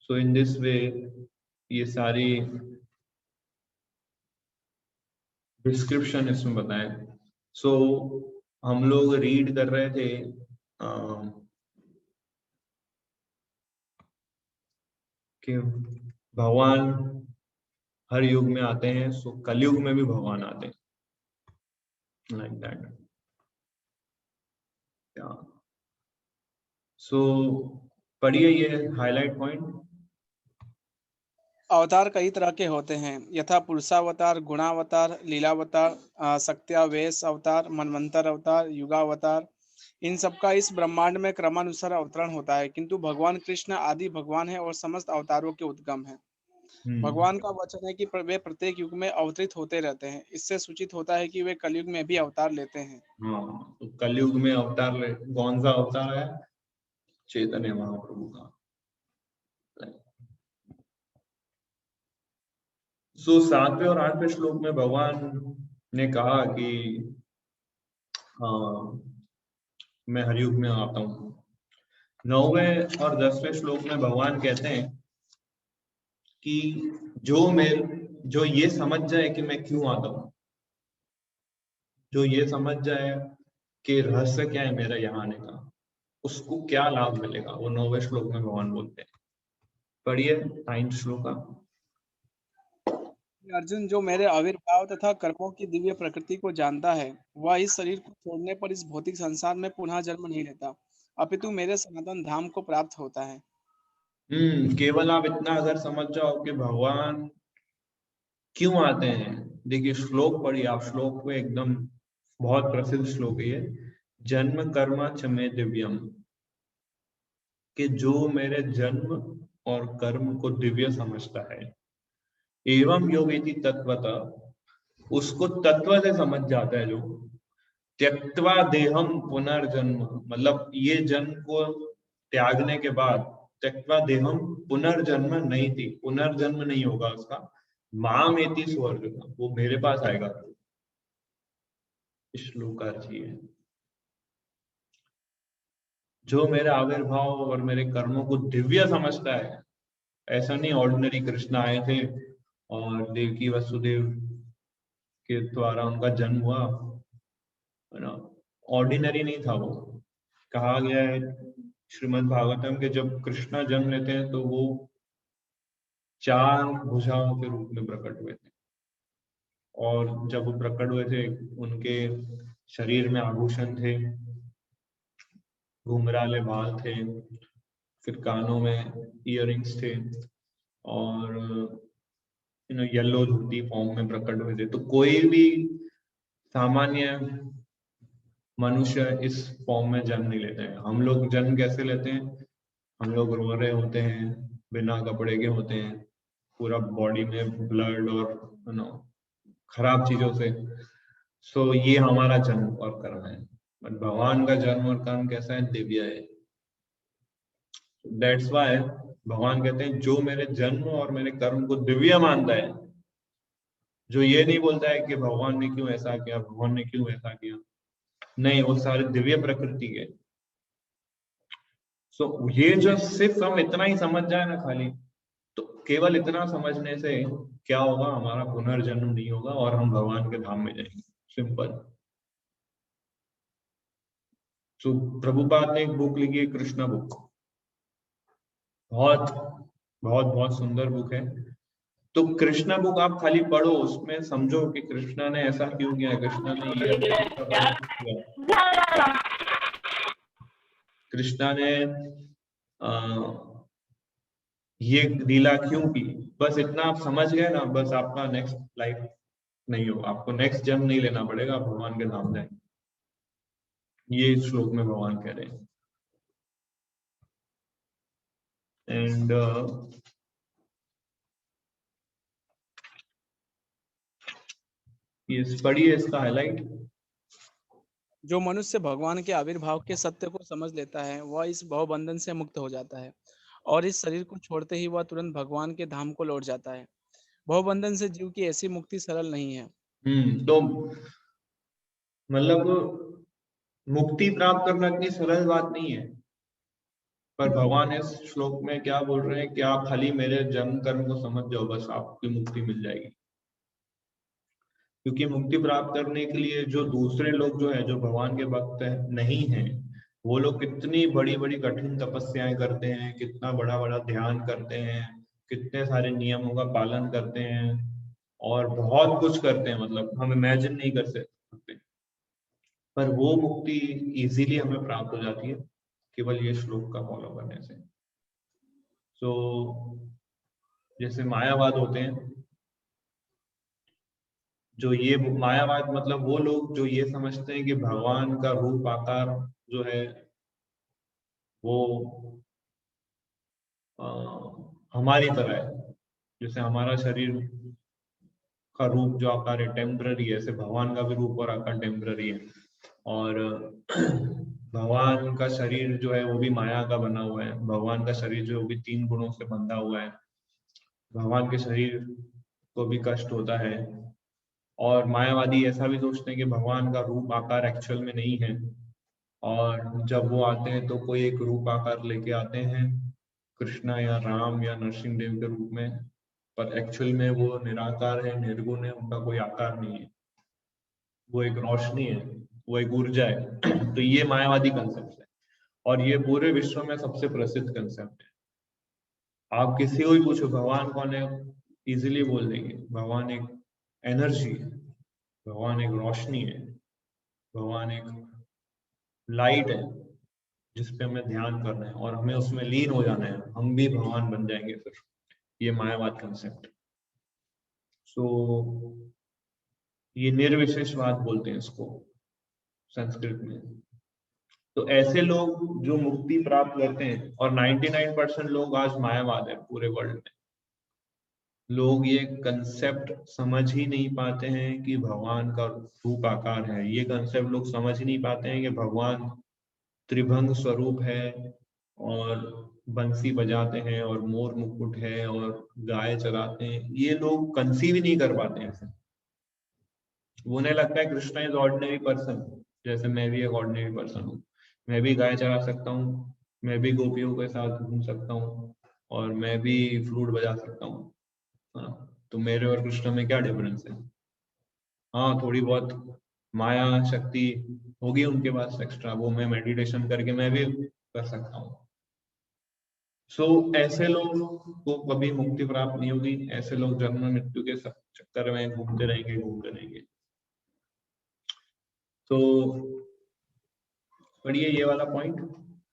सो इन दिस वे ये सारी डिस्क्रिप्शन इसमें बताए। सो हम लोग रीड कर रहे थे कि भगवान हर युग में आते हैं। सो कलयुग में भी भगवान आते हैं, लाइक दैट। सो पढ़िए ये हाईलाइट पॉइंट। अवतार कई तरह के होते हैं, यथा पुरुषावतार, गुणावतार, लीलावतार, सत्यावेश अवतार, मनवंतर अवतार, युगावतार। इन सबका इस ब्रह्मांड में क्रमानुसार अवतरण होता है, किंतु भगवान कृष्ण आदि भगवान है और समस्त अवतारों के उद्गम है। भगवान का वचन है कि वे प्रत्येक युग में अवतरित होते रहते हैं। इससे सूचित होता है कि वे कलयुग में भी अवतार लेते हैं। हाँ, तो कलयुग में कौन सा अवतार है? चैतन्य महाप्रभु का। सो 7वें और 8वें श्लोक में भगवान ने कहा कि मैं हरयुग में आता हूँ। 9वें और 10वें श्लोक में भगवान कहते हैं कि जो ये समझ जाए कि मैं क्यों आता हूँ, जो ये समझ जाए कि रहस्य क्या है मेरा यहाँ आने का, उसको क्या लाभ मिलेगा, वो 9वें श्लोक में भगवान बोलते हैं। पढ़िए 9th श्लोक का। अर्जुन, जो मेरे आविर्भाव तथा कर्मों की दिव्य प्रकृति को जानता है, वह इस शरीर को छोड़ने पर इस भौतिक संसार में पुनः जन्म नहीं लेता, अपितु मेरे सनातन धाम को प्राप्त होता है। केवल आप इतना अगर समझ जाओ कि भगवान क्यों आते हैं। देखिए श्लोक पढ़िए आप, श्लोक में एकदम बहुत प्रसिद्ध श्लोक है ये, जन्म कर्म च मे दिव्यम, कि जो मेरे जन्म और कर्म को दिव्य समझता है, एवं योगेति तत्वतः, उसको तत्व से समझ जाता है, जो त्यक्त्वा देहम पुनर्जन्म, मतलब ये जन्म को त्यागने के बाद, त्यक्त्वा देहम पुनर्जन्म नहीं थी, पुनर्जन्म नहीं होगा उसका, माम एति स्वर्ग, वो मेरे पास आएगा। श्लोक है जो मेरे आविर्भाव और मेरे कर्मों को दिव्य समझता है। ऐसा नहीं ऑर्डिनरी कृष्ण आए थे और देवकी वसुदेव के द्वारा उनका जन्म हुआ, है ना, ऑर्डिनरी नहीं था वो। कहा गया है श्रीमद् भागवतम के जब कृष्ण जन्म लेते हैं तो वो 4 भुजाओं के रूप में प्रकट हुए थे, और जब वो प्रकट हुए थे उनके शरीर में आभूषण थे, घुंघराले बाल थे, फिर कानों में इयररिंग्स थे, और येलो धोती फॉर्म में प्रकट हुए थे। तो कोई भी सामान्य मनुष्य इस फॉर्म में जन्म नहीं लेते हैं। हम लोग जन्म कैसे लेते हैं? हम लोग रो रहे होते हैं, बिना कपड़े के होते हैं, पूरा बॉडी में ब्लड और खराब चीजों से। सो ये हमारा जन्म और कर्म है, बट भगवान का जन्म और कर्म कैसा है? दिव्य है। दैट्स वाई भगवान कहते हैं जो मेरे जन्म और मेरे कर्म को दिव्य मानता है, जो ये नहीं बोलता है कि भगवान ने क्यों ऐसा किया, भगवान ने क्यों ऐसा किया, नहीं, वो सारे दिव्य प्रकृति के। सो ये जो सिर्फ हम इतना ही समझ जाए ना खाली, तो केवल इतना समझने से क्या होगा? हमारा पुनर्जन्म नहीं होगा और हम भगवान के धाम में जाएंगे। सिंपल। तो प्रभुपाद ने एक बुक लिखी है, कृष्णा बुक, बहुत बहुत बहुत सुंदर बुक है। तो कृष्णा बुक आप खाली पढ़ो, उसमें समझो कि कृष्णा ने ऐसा क्यों किया, कृष्णा ने ये किया, कृष्णा ने ये लीला क्यों की। बस इतना आप समझ गए ना, बस आपका नेक्स्ट लाइफ नहीं हो, आपको नेक्स्ट जन्म नहीं लेना पड़ेगा, आप भगवान के धाम जाएंगे। ये श्लोक में भगवान कह रहे हैं। एंड पढ़िए इसका हाईलाइट। जो मनुष्य भगवान के आविर्भाव के सत्य को समझ लेता है, वह इस भवबंधन से मुक्त हो जाता है और इस शरीर को छोड़ते ही वह तुरंत भगवान के धाम को लौट जाता है। भवबंधन से जीव की ऐसी मुक्ति सरल नहीं है। तो मतलब मुक्ति प्राप्त करना इतनी सरल बात नहीं है, पर भगवान इस श्लोक में क्या बोल रहे हैं कि आप खाली मेरे जन्म कर्म को समझ जाओ, बस आपकी मुक्ति मिल जाएगी। क्योंकि मुक्ति प्राप्त करने के लिए जो दूसरे लोग जो है, जो भगवान के भक्त नहीं है, वो लोग कितनी बड़ी बड़ी कठिन तपस्याएं करते हैं, कितना बड़ा बड़ा ध्यान करते हैं, कितने सारे नियमों का पालन करते हैं, और बहुत कुछ करते हैं, मतलब हम इमेजिन नहीं कर सकते। पर वो मुक्ति इजीली हमें प्राप्त हो जाती है केवल ये श्लोक का फॉलो करने से। सो जैसे मायावाद होते हैं, जो ये मायावाद मतलब वो लोग जो ये समझते हैं कि भगवान का रूप आकार जो है वो हमारी तरह है। जैसे हमारा शरीर का रूप जो आकार है टेम्पररी है, ऐसे भगवान का भी रूप और आकार टेम्पररी है। और भगवान का शरीर जो है वो भी माया का बना हुआ है। भगवान का शरीर जो है वो भी 3 गुणों से बंधा हुआ है। भगवान के शरीर को भी कष्ट होता है। और मायावादी ऐसा भी सोचते हैं कि भगवान का रूप आकार एक्चुअल में नहीं है, और जब वो आते हैं तो कोई एक रूप आकार लेके आते हैं, कृष्णा या राम या नरसिंह देव के रूप में, पर एक्चुअल में वो निराकार है, निर्गुण है, उनका कोई आकार नहीं है, वो एक रोशनी है, वो एक ऊर्जा है। तो ये मायावादी कंसेप्ट है, और ये पूरे विश्व में सबसे प्रसिद्ध कंसेप्ट है। आप किसी को भी पूछो भगवान कौन है, इजीली बोल देंगे भगवान एक एनर्जी है, भगवान एक रोशनी है, भगवान एक लाइट है जिसपे हमें ध्यान करना है और हमें उसमें लीन हो जाना है, हम भी भगवान बन जाएंगे फिर। ये मायावाद कंसेप्ट। सो ये निर्विशेषवाद बोलते हैं इसको संस्कृत में। तो ऐसे लोग जो मुक्ति प्राप्त करते हैं, और 99% लोग आज मायावाद है पूरे वर्ल्ड में, लोग ये कंसेप्ट समझ ही नहीं पाते हैं कि भगवान का रूप आकार है। ये कंसेप्ट लोग समझ ही नहीं पाते हैं कि भगवान त्रिभंग स्वरूप है और बंसी बजाते हैं और मोर मुकुट है और गाय चराते हैं। ये लोग कंसीव ही नहीं कर पाते हैं। उन्हें लगता है कृष्णा इज ऑर्डिनरी पर्सन, जैसे मैं भी एक ऑर्डिनरी पर्सन हूँ, मैं भी गाय चरा सकता हूँ, मैं भी गोपियों के साथ घूम सकता हूँ, और मैं भी फ्लूट बजा सकता हूँ। हाँ, तो मेरे और कृष्ण में क्या डिफरेंस है? हाँ, थोड़ी बहुत माया शक्ति होगी उनके पास एक्स्ट्रा, वो मैं मेडिटेशन करके मैं भी कर सकता हूँ। सो ऐसे लोग को कभी मुक्ति प्राप्त नहीं होगी। ऐसे लोग जन्म मृत्यु के चक्कर में घूमते रहेंगे। तो पढ़िए ये वाला पॉइंट।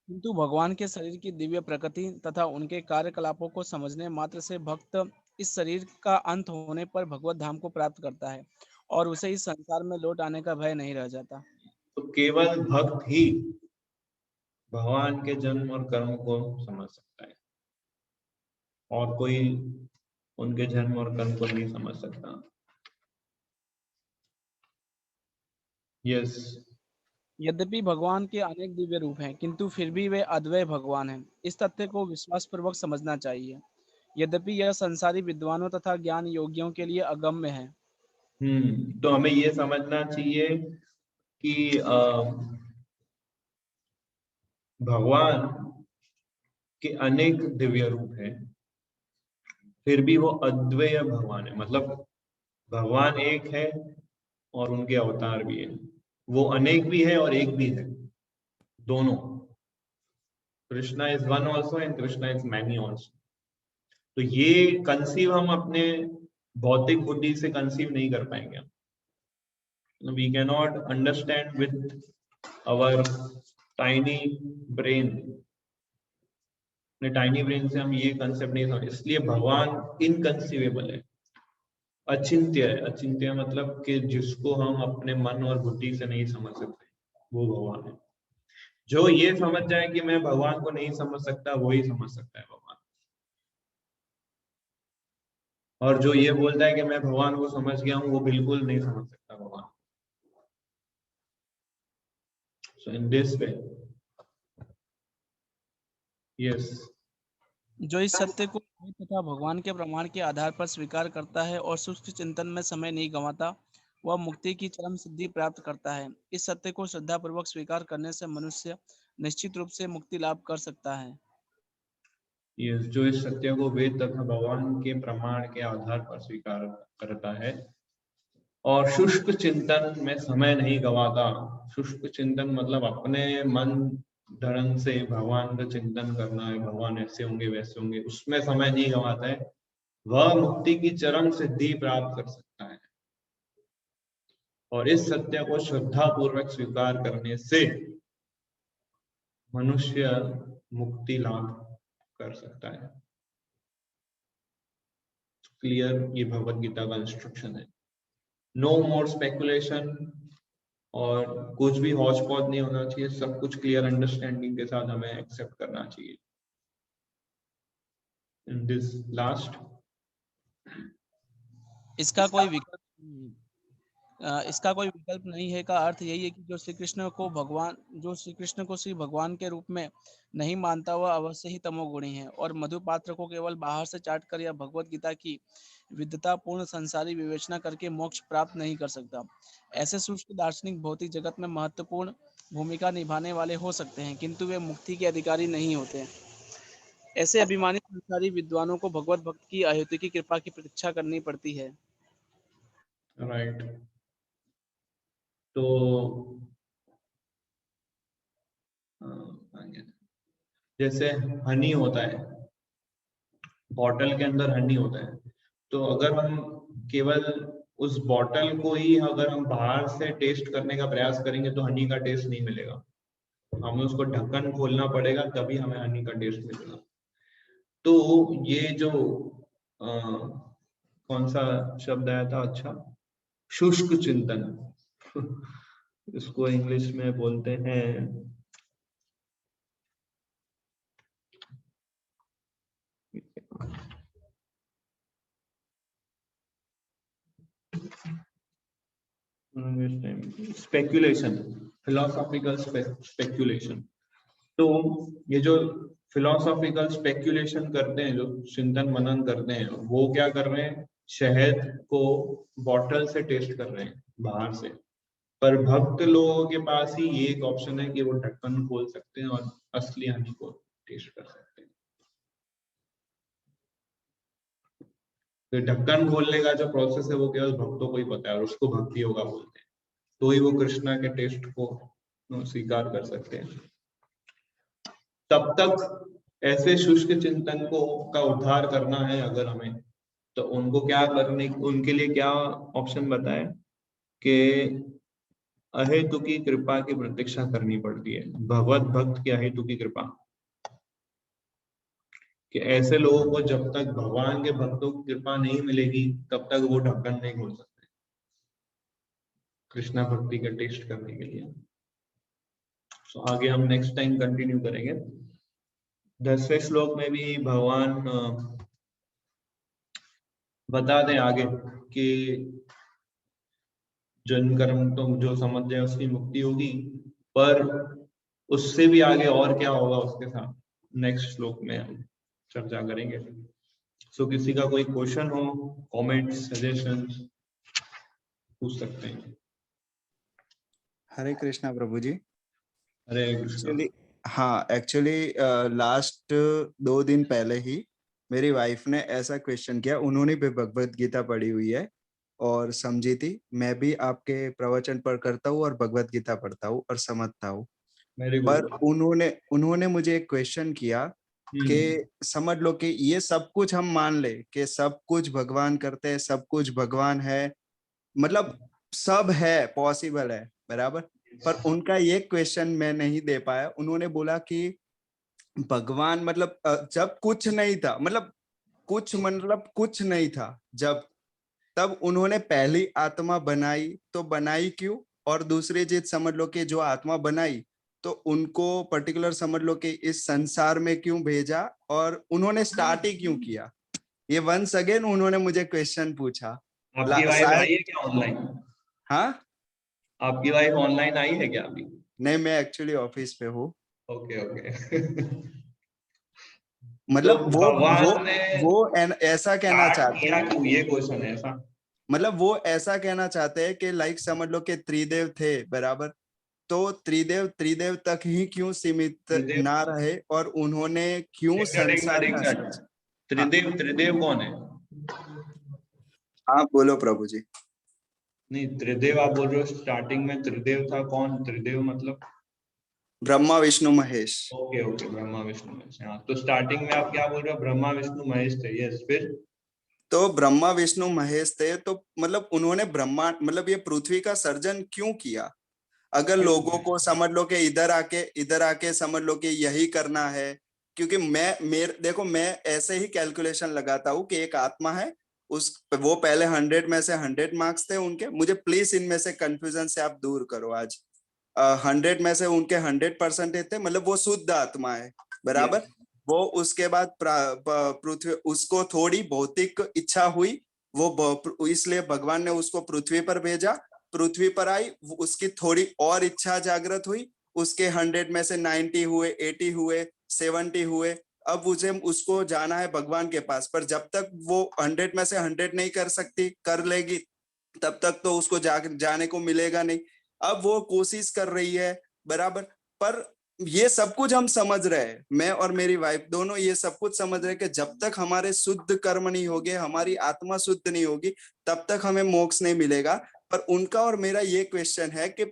किंतु भगवान के शरीर की दिव्य प्रकृति तथा उनके कार्यकलापों को समझने मात्र से भक्त इस शरीर का अंत होने पर भगवत धाम को प्राप्त करता है और उसे इस संसार में लौट आने का भय नहीं रह जाता। तो केवल भक्त ही भगवान के जन्म और कर्म को समझ सकता है, और कोई उनके जन्म और कर्म को नहीं समझ सकता। यस। यद्यपि भगवान के अनेक दिव्य रूप हैं, किंतु फिर भी वे अद्वय भगवान हैं। इस तथ्य को विश्वासपूर्वक समझना चाहिए। यद्यपि यह संसारी विद्वानों तथा ज्ञान योगियों के लिए अगम्य है। तो हमें ये समझना चाहिए कि भगवान के अनेक दिव्य रूप हैं, फिर भी वो अद्वय भगवान है। मतलब भगवान एक है और उनके अवतार भी है, वो अनेक भी है और एक भी है, दोनों। Krishna is one also and Krishna is many also. तो ये कंसीव हम अपने भौतिक बुद्धि से कंसीव नहीं कर पाएंगे। We can not understand with our tiny brain. अपने टाइनी ब्रेन से हम ये कंसेप्ट नहीं समझ, इसलिए भगवान इनकंसीवेबल है, अचिंत्य है। अचिंत्य मतलब कि जिसको हम अपने मन और बुद्धि से नहीं समझ सकते, वो भगवान है। जो ये समझ जाए कि मैं भगवान को नहीं समझ सकता, वही समझ सकता है भगवान। और जो ये बोलता है कि मैं भगवान को समझ गया हूं, वो बिल्कुल नहीं समझ सकता भगवान। सो इन दिस वे, यस। जो इस सत्य को तथा भगवान के प्रमाण के आधार पर स्वीकार करता है और सूक्ष्म चिंतन में समय नहीं गंवाता, वह मुक्ति की चरम सिद्धि प्राप्त करता है। इस सत्य को श्रद्धापूर्वक स्वीकार करने से मनुष्य निश्चित रूप से मुक्ति लाभ कर सकता है। यस, जो इस सत्य को वेद तथा भगवान के प्रमाण के आधार पर स्वीकार करता है और शुष्क चिंतन में समय नहीं गवाता। शुष्क चिंतन मतलब अपने मन धड़न से भगवान का चिंतन करना है, भगवान ऐसे होंगे वैसे होंगे, उसमें समय नहीं गवाता है, वह मुक्ति की चरम सिद्धि प्राप्त कर सकता है। और इस सत्य को श्रद्धा पूर्वक स्वीकार करने से मनुष्य मुक्ति लाभ कर सकता है। क्लियर ये भगवत गीता का इंस्ट्रक्शन है। नो मोर स्पेकुलेशन और कुछ भी हौच पौच नहीं होना चाहिए, सब कुछ क्लियर अंडरस्टैंडिंग के साथ हमें एक्सेप्ट करना चाहिए। इन दिस लास्ट, इसका कोई विकल्प नहीं इसका कोई विकल्प नहीं है का अर्थ यही है कि जो श्री कृष्ण को श्री भगवान के रूप में नहीं मानता वह अवश्य ही तमोगुणी है और मधुपात्र को केवल बाहर से चाट कर या भगवत गीता की विद्वतापूर्ण संसारी विवेचना करके मोक्ष प्राप्त नहीं कर सकता। ऐसे शुष्क दार्शनिक भौतिक जगत में महत्वपूर्ण भूमिका निभाने वाले हो सकते हैं किंतु वे मुक्ति के अधिकारी नहीं होते। ऐसे अभिमानी संसारी विद्वानों को भगवत भक्त की अहेतुकी की कृपा की प्रतीक्षा करनी पड़ती है। राइट। तो जैसे हनी होता है, बॉटल के अंदर हनी होता है, तो अगर हम केवल उस बॉटल को ही अगर हम बाहर से टेस्ट करने का प्रयास करेंगे तो हनी का टेस्ट नहीं मिलेगा, हमें उसको ढक्कन खोलना पड़ेगा तभी हमें हनी का टेस्ट मिलेगा। तो ये जो कौन सा शब्द आया था, अच्छा, शुष्क चिंतन इसको इंग्लिश में बोलते हैं स्पेक्यूलेशन, फिलोसॉफिकल स्पेक्यूलेशन। तो ये जो फिलोसॉफिकल स्पेक्यूलेशन करते हैं, जो चिंतन मनन करते हैं, वो क्या कर रहे हैं, शहद को बॉटल से टेस्ट कर रहे हैं बाहर से। पर भक्त लोगों के पास ही ये एक ऑप्शन है कि वो ढक्कन खोल सकते हैं और असली हनी को टेस्ट कर सकते हैं। तो ढक्कन खोलने का जो प्रोसेस है वो केवल भक्तों को ही पता है और उसको भक्ति योगा बोलते हैं, तो ही वो कृष्णा के टेस्ट को स्वीकार कर सकते हैं। तब तक ऐसे शुष्क चिंतन को का उद्धार करना है अगर हमें, तो उनको क्या करने, उनके लिए क्या ऑप्शन बताए कि अहेतु की कृपा की प्रतीक्षा करनी पड़ती है, भगवत भक्त की अहेतु की कृपा, कि ऐसे लोगों को जब तक भगवान के भक्तों की कृपा नहीं मिलेगी तब तक वो ढक्कन नहीं खोल सकते कृष्णा भक्ति का टेस्ट करने के लिए। तो आगे हम नेक्स्ट टाइम कंटिन्यू करेंगे। 10वें श्लोक में भी भगवान बता दें आगे कि जन कर्म तो जो समझ जाए उसकी मुक्ति होगी, पर उससे भी आगे और क्या होगा उसके साथ नेक्स्ट श्लोक में हम चर्चा करेंगे। सो किसी का कोई क्वेश्चन हो, कमेंट, सजेशन पूछ सकते हैं। हरे कृष्णा प्रभु जी। हरे कृष्णा। हाँ, एक्चुअली लास्ट 2 दिन पहले ही मेरी वाइफ ने ऐसा क्वेश्चन किया। उन्होंने भी भगवत गीता पढ़ी हुई है और समझी थी। मैं भी आपके प्रवचन पर करता हूँ और भगवत गीता पढ़ता हूँ और समझता हूँ, पर उन्होंने मुझे एक क्वेश्चन किया कि समझ लो कि ये सब कुछ हम मान ले कि सब कुछ भगवान करते हैं, सब कुछ भगवान है, मतलब सब है, पॉसिबल है, बराबर, पर उनका ये क्वेश्चन मैं नहीं दे पाया। उन्होंने बोला कि भगवान मतलब जब कुछ नहीं था, मतलब कुछ नहीं था जब, तब उन्होंने पहली आत्मा बनाई, तो बनाई क्यों? और दूसरी चीज समझ लो कि जो आत्मा बनाई तो उनको पर्टिकुलर समझ लो कि इस संसार में क्यों भेजा और उन्होंने स्टार्ट ही क्यों किया? ये वंस अगेन उन्होंने मुझे क्वेश्चन पूछा। आपकी वाइफ आई है क्या ऑनलाइन? हाँ, आपकी वाइफ ऑनलाइन आई है क्या अभी? नहीं, मैं एक्चुअली ऑफिस पे हूँ। Okay okay. मतलब तो वो ऐसा कहना चाहते हैं, ये क्वेश्चन है ऐसा, मतलब वो ऐसा कहना चाहते हैं कि लाइक समझ लो कि त्रिदेव थे, बराबर, तो त्रिदेव तक ही क्यों सीमित ना रहे और उन्होंने क्यों संसार का त्रिदेव कौन है? आप बोलो प्रभु जी। नहीं, त्रिदेव आप बोल रहे हो, स्टार्टिंग में त्रिदेव था, कौन त्रिदेव मतलब? ब्रह्मा विष्णु महेश। Okay okay, Brahma Vishnu Mahesh. हाँ, तो स्टार्टिंग में आप क्या बोल रहे हो, ब्रह्मा विष्णु महेश थे, यस, फिर? तो ब्रह्मा विष्णु महेश थे, तो मतलब उन्होंने ब्रह्मांड मतलब ये पृथ्वी का सर्जन क्यों किया? अगर लोगों को समझ लो कि इधर आके समझ लो कि यही करना है, क्योंकि देखो मैं ऐसे ही कैलकुलेशन लगाता हूँ कि एक आत्मा है उस वो पहले 100 में से 100 मार्क्स थे उनके, मुझे प्लीज इनमें से कंफ्यूजन से आप दूर करो आज। 100 में से उनके 100% थे, मतलब वो शुद्ध आत्मा है, बराबर। वो उसके बाद पृथ्वी, उसको थोड़ी भौतिक इच्छा हुई, वो इसलिए भगवान ने उसको पृथ्वी पर भेजा। पृथ्वी पर आई, उसकी थोड़ी और इच्छा जागृत हुई, उसके 100 में से 90 हुए, 80 हुए, 70 हुए। अब मुझे उसको जाना है भगवान के पास, पर जब तक वो 100 में से 100 नहीं कर सकती, कर लेगी, तब तक तो उसको जाने को मिलेगा नहीं। अब वो कोशिश कर रही है, बराबर। पर ये सब कुछ हम समझ रहे हैं, मैं और मेरी वाइफ दोनों ये सब कुछ समझ रहे हैं कि जब तक हमारे शुद्ध कर्म नहीं होंगे, हमारी आत्मा शुद्ध नहीं होगी, तब तक हमें मोक्ष नहीं मिलेगा। पर उनका और मेरा ये क्वेश्चन है कि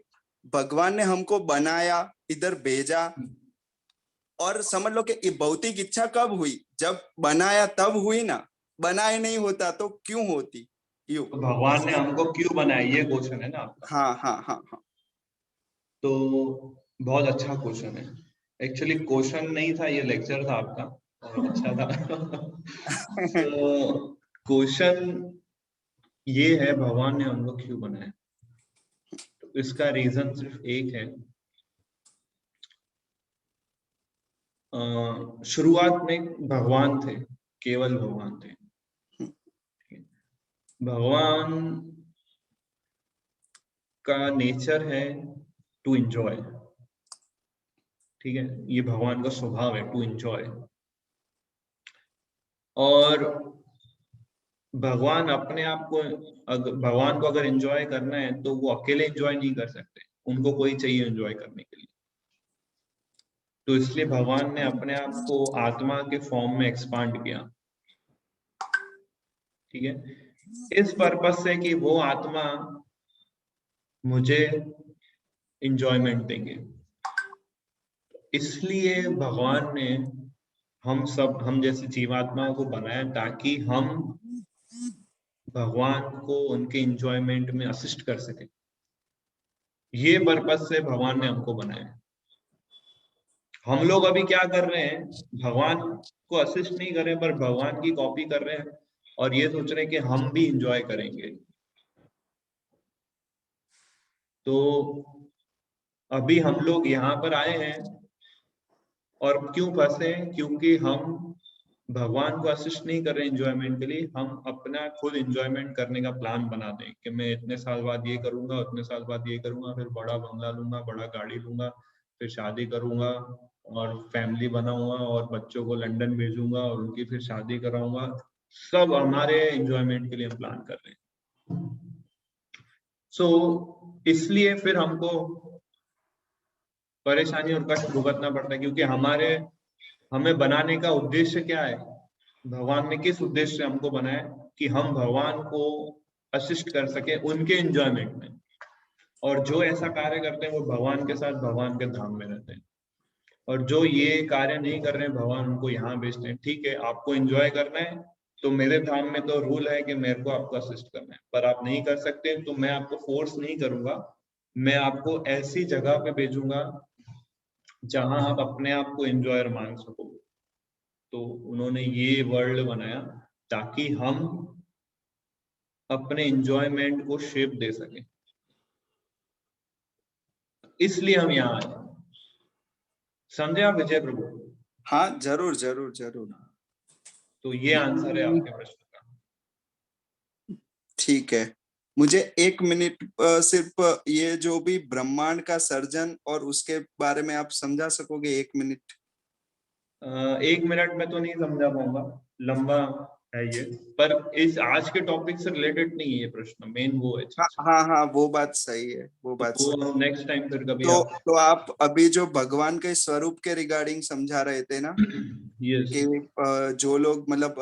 भगवान ने हमको बनाया, इधर भेजा, और समझ लो कि भौतिक इच्छा कब हुई? जब बनाया तब हुई ना, बनाए नहीं होता तो क्यों होती? यू तो भगवान ने हमको क्यों बनाया, ये क्वेश्चन है ना आपका? हाँ हाँ हाँ हाँ। तो बहुत अच्छा क्वेश्चन है। एक्चुअली क्वेश्चन नहीं था, ये लेक्चर था आपका, और अच्छा था। तो क्वेश्चन ये है, भगवान ने हमको क्यों बनाया? तो इसका रीजन सिर्फ एक है। शुरुआत में भगवान थे, केवल भगवान थे। भगवान का नेचर है टू एंजॉय, ठीक है, ये भगवान का स्वभाव है टू एंजॉय। और भगवान अपने आप को, भगवान को अगर एंजॉय करना है तो वो अकेले एंजॉय नहीं कर सकते, उनको कोई चाहिए एंजॉय करने के लिए। तो इसलिए भगवान ने अपने आप को आत्मा के फॉर्म में एक्सपांड किया, ठीक है, इस पर्पस से कि वो आत्मा मुझे एंजॉयमेंट देंगे। इसलिए भगवान ने हम जैसे जीवात्माओं को बनाया ताकि हम भगवान को उनके एंजॉयमेंट में असिस्ट कर सके। ये पर्पस से भगवान ने हमको बनाया। हम लोग अभी क्या कर रहे हैं, भगवान को असिस्ट नहीं कर रहे पर भगवान की कॉपी कर रहे हैं, और ये सोच रहे हैं कि हम भी एंजॉय करेंगे। तो अभी हम लोग यहाँ पर आए हैं, और क्यों फंसे? क्योंकि हम भगवान को असिस्ट नहीं कर रहे एंजॉयमेंट के लिए, हम अपना खुद एंजॉयमेंट करने का प्लान बना दें कि मैं इतने साल बाद ये करूंगा, उतने साल बाद ये करूंगा, फिर बड़ा बंगला लूंगा, बड़ा गाड़ी लूंगा, फिर शादी करूंगा और फैमिली बनाऊंगा और बच्चों को लंदन भेजूंगा और उनकी फिर शादी कराऊंगा। सब हमारे एंजॉयमेंट के लिए हम प्लान कर रहे हैं। सो इसलिए फिर हमको परेशानी और कष्ट भुगतना पड़ता है, क्योंकि हमें बनाने का उद्देश्य क्या है? भगवान ने किस उद्देश्य से हमको बनाया? कि हम भगवान को असिस्ट कर सके उनके एंजॉयमेंट में, और जो ऐसा कार्य करते हैं वो भगवान के साथ भगवान के धाम में रहते हैं, और जो ये कार्य नहीं कर रहे हैं भगवान उनको यहाँ भेजते हैं। ठीक है, आपको एंजॉय करना है तो मेरे धाम में तो रूल है कि मेरे को आपको असिस्ट करना है, पर आप नहीं कर सकते तो मैं आपको फोर्स नहीं करूंगा, मैं आपको ऐसी जगह पे भेजूंगा जहां आप अपने आप को एंजॉयर मान सको। तो उन्होंने ये वर्ल्ड बनाया ताकि हम अपने एंजॉयमेंट को शेप दे सके, इसलिए हम यहाँ आए। समझे आप विजय प्रभु? हाँ जरूर जरूर जरूर। तो ये आंसर है आपके प्रश्न का। ठीक है, मुझे 1 मिनट सिर्फ ये जो भी ब्रह्मांड का सर्जन और उसके बारे में आप समझा सकोगे? 1 मिनट? 1 मिनट में तो नहीं समझा पाऊंगा, लंबा है ये, पर इस आज के टॉपिक से रिलेटेड नहीं है ये प्रश्न, मेन वो है हाँ चीज। हाँ हाँ, वो बात सही है, वो तो बात वो सही। हम नेक्स्ट टाइम फिर कभी आप तो आप अभी जो भगवान के स्वरूप के रिगार्डिंग समझा रहे थे ना, यस कि जो लोग मतलब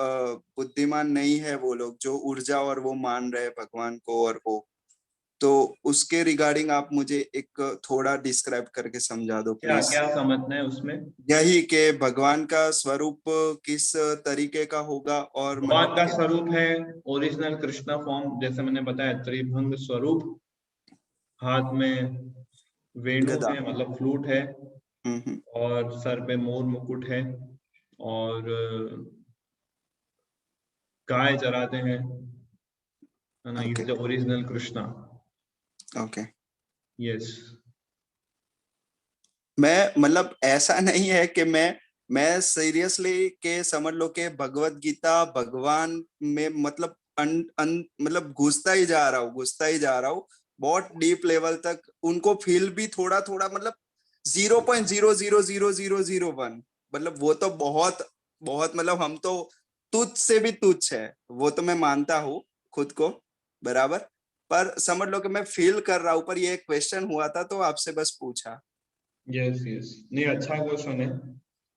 बुद्धिमान नहीं है, वो लोग जो ऊर्जा और वो मान रहे हैं भगवान को और वो, तो उसके रिगार्डिंग आप मुझे एक थोड़ा डिस्क्राइब करके समझा दो क्या प्लीज। क्या समझना है उसमें? यही कि भगवान का स्वरूप किस तरीके का होगा, और भगवान मतलब का स्वरूप है ओरिजिनल कृष्णा फॉर्म, जैसे मैंने बताया, त्रिभंग स्वरूप, हाथ में वेणु गदा। है मतलब फ्लूट है, हम्म। और सर पे मोर मुकुट है, और गाय चराते हैं, है ना, is Okay. The original Krishna. Okay. Yes. मैं मतलब ऐसा नहीं है कि मैं सीरियसली के समझ लो कि भगवत गीता भगवान में मतलब मतलब घुसता ही जा रहा हूँ बहुत डीप लेवल तक, उनको फील भी थोड़ा थोड़ा मतलब 0.0000001, मतलब वो तो बहुत बहुत मतलब हम तो तुच्छ से भी तुच्छ है, वो तो मैं मानता हूँ खुद को बराबर, पर समझ लो कि मैं फील कर रहा हूँ, पर ये क्वेश्चन हुआ था तो आपसे बस पूछा। यस यस, नहीं अच्छा क्वेश्चन है,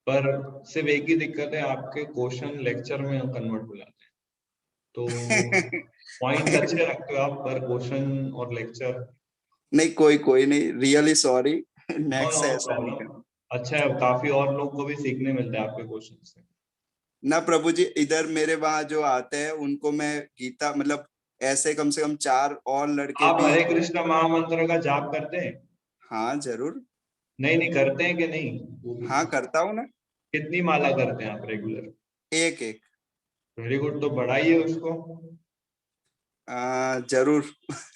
पर सिर्फ एक ही दिक्कत है, आपके क्वेश्चन लेक्चर में कन्वर्ट हो जाते हैं, तो पॉइंट अच्छे रखते हो आप, पर क्वेश्चन और लेक्चर। नहीं कोई नहीं, really sorry, no next no से ऐसा नहीं प्रॉब्लम। करना। अच्छा है, काफी और लोग को भी सीखने मिलता है आपके क्वेश्चन से। ना प्रभु जी, इधर मेरे वहां जो आते हैं उनको मैं गीता मतलब ऐसे कम से कम 4 और लड़के आप भी हरे जो, कृष्ण महामंत्र का जाप करते हैं? हाँ जरूर, नहीं नहीं, करते हैं कि नहीं वो भी? हाँ करता हूँ ना, कितनी माला करते हैं आप रेगुलर? एक एक वेरी गुड, तो बढ़ाइए उसको। जरूर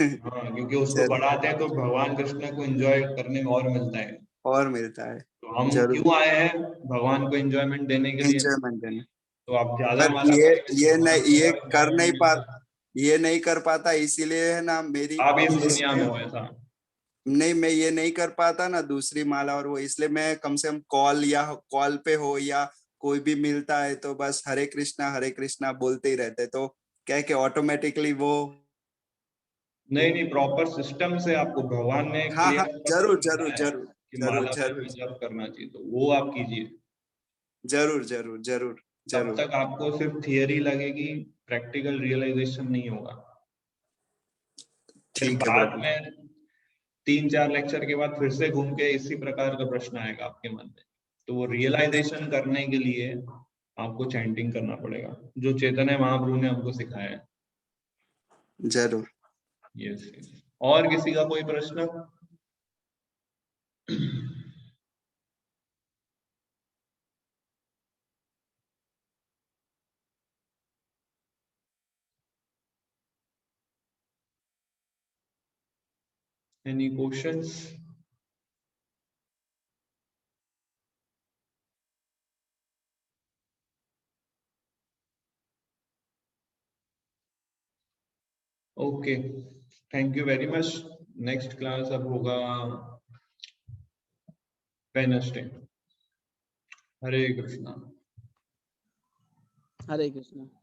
हाँ, क्योंकि उसको जरूर बढ़ाते हैं तो भगवान कृष्ण को एंजॉय करने में और मिलता है। और मिलता है, तो हम जरूर क्यों आए हैं? भगवान को एंजॉयमेंट देने के लिए। एंजॉयमेंट देने। तो आप ज्यादा पर माला करेंगे तो ये भगवान नहीं, को ये और कर नहीं enjoyment पा, मिलेगा। ये नहीं कर पाता इसीलिए है ना मेरी, आप इस दुनिया में इसलिए हो ऐसा। नहीं मैं ये नहीं कर पाता ना दूसरी माला, और वो इसलिए मैं कम से कम कॉल या कॉल पे हो या कोई भी मिलता है तो बस हरे कृष्णा बोलते ही रहते, तो क्या है कि ऑटोमेटिकली वो, नहीं नहीं, प्रॉपर सिस्टम से आपको भगवान ने हाँ हाँ क्लियर कट जरूर बताया है कि जरूर माला टाइम जरूर में जब करना चाहिए, तो वो आप कीजिए। जरूर जरूर जरूर तब जरूर। तक आपको सिर्फ थियरी लगेगी, प्रैक्टिकल रियलाइजेशन नहीं होगा। फिर ठीक है बाद प्रभु। में 3-4 लेक्चर के बाद फिर से घूम के इसी प्रकार का प्रश्न आएगा आपके मन में, तो वो रियलाइजेशन करने के लिए आपको चैंटिंग करना पड़ेगा, जो चैतन्य महाप्रभु ने हमको सिखाया है। जरूर। Yes yes. और किसी का कोई प्रश्न? Any questions? Okay, thank you very much. Next class अब होगा वेडनेसडे। हरे कृष्णा। हरे कृष्णा।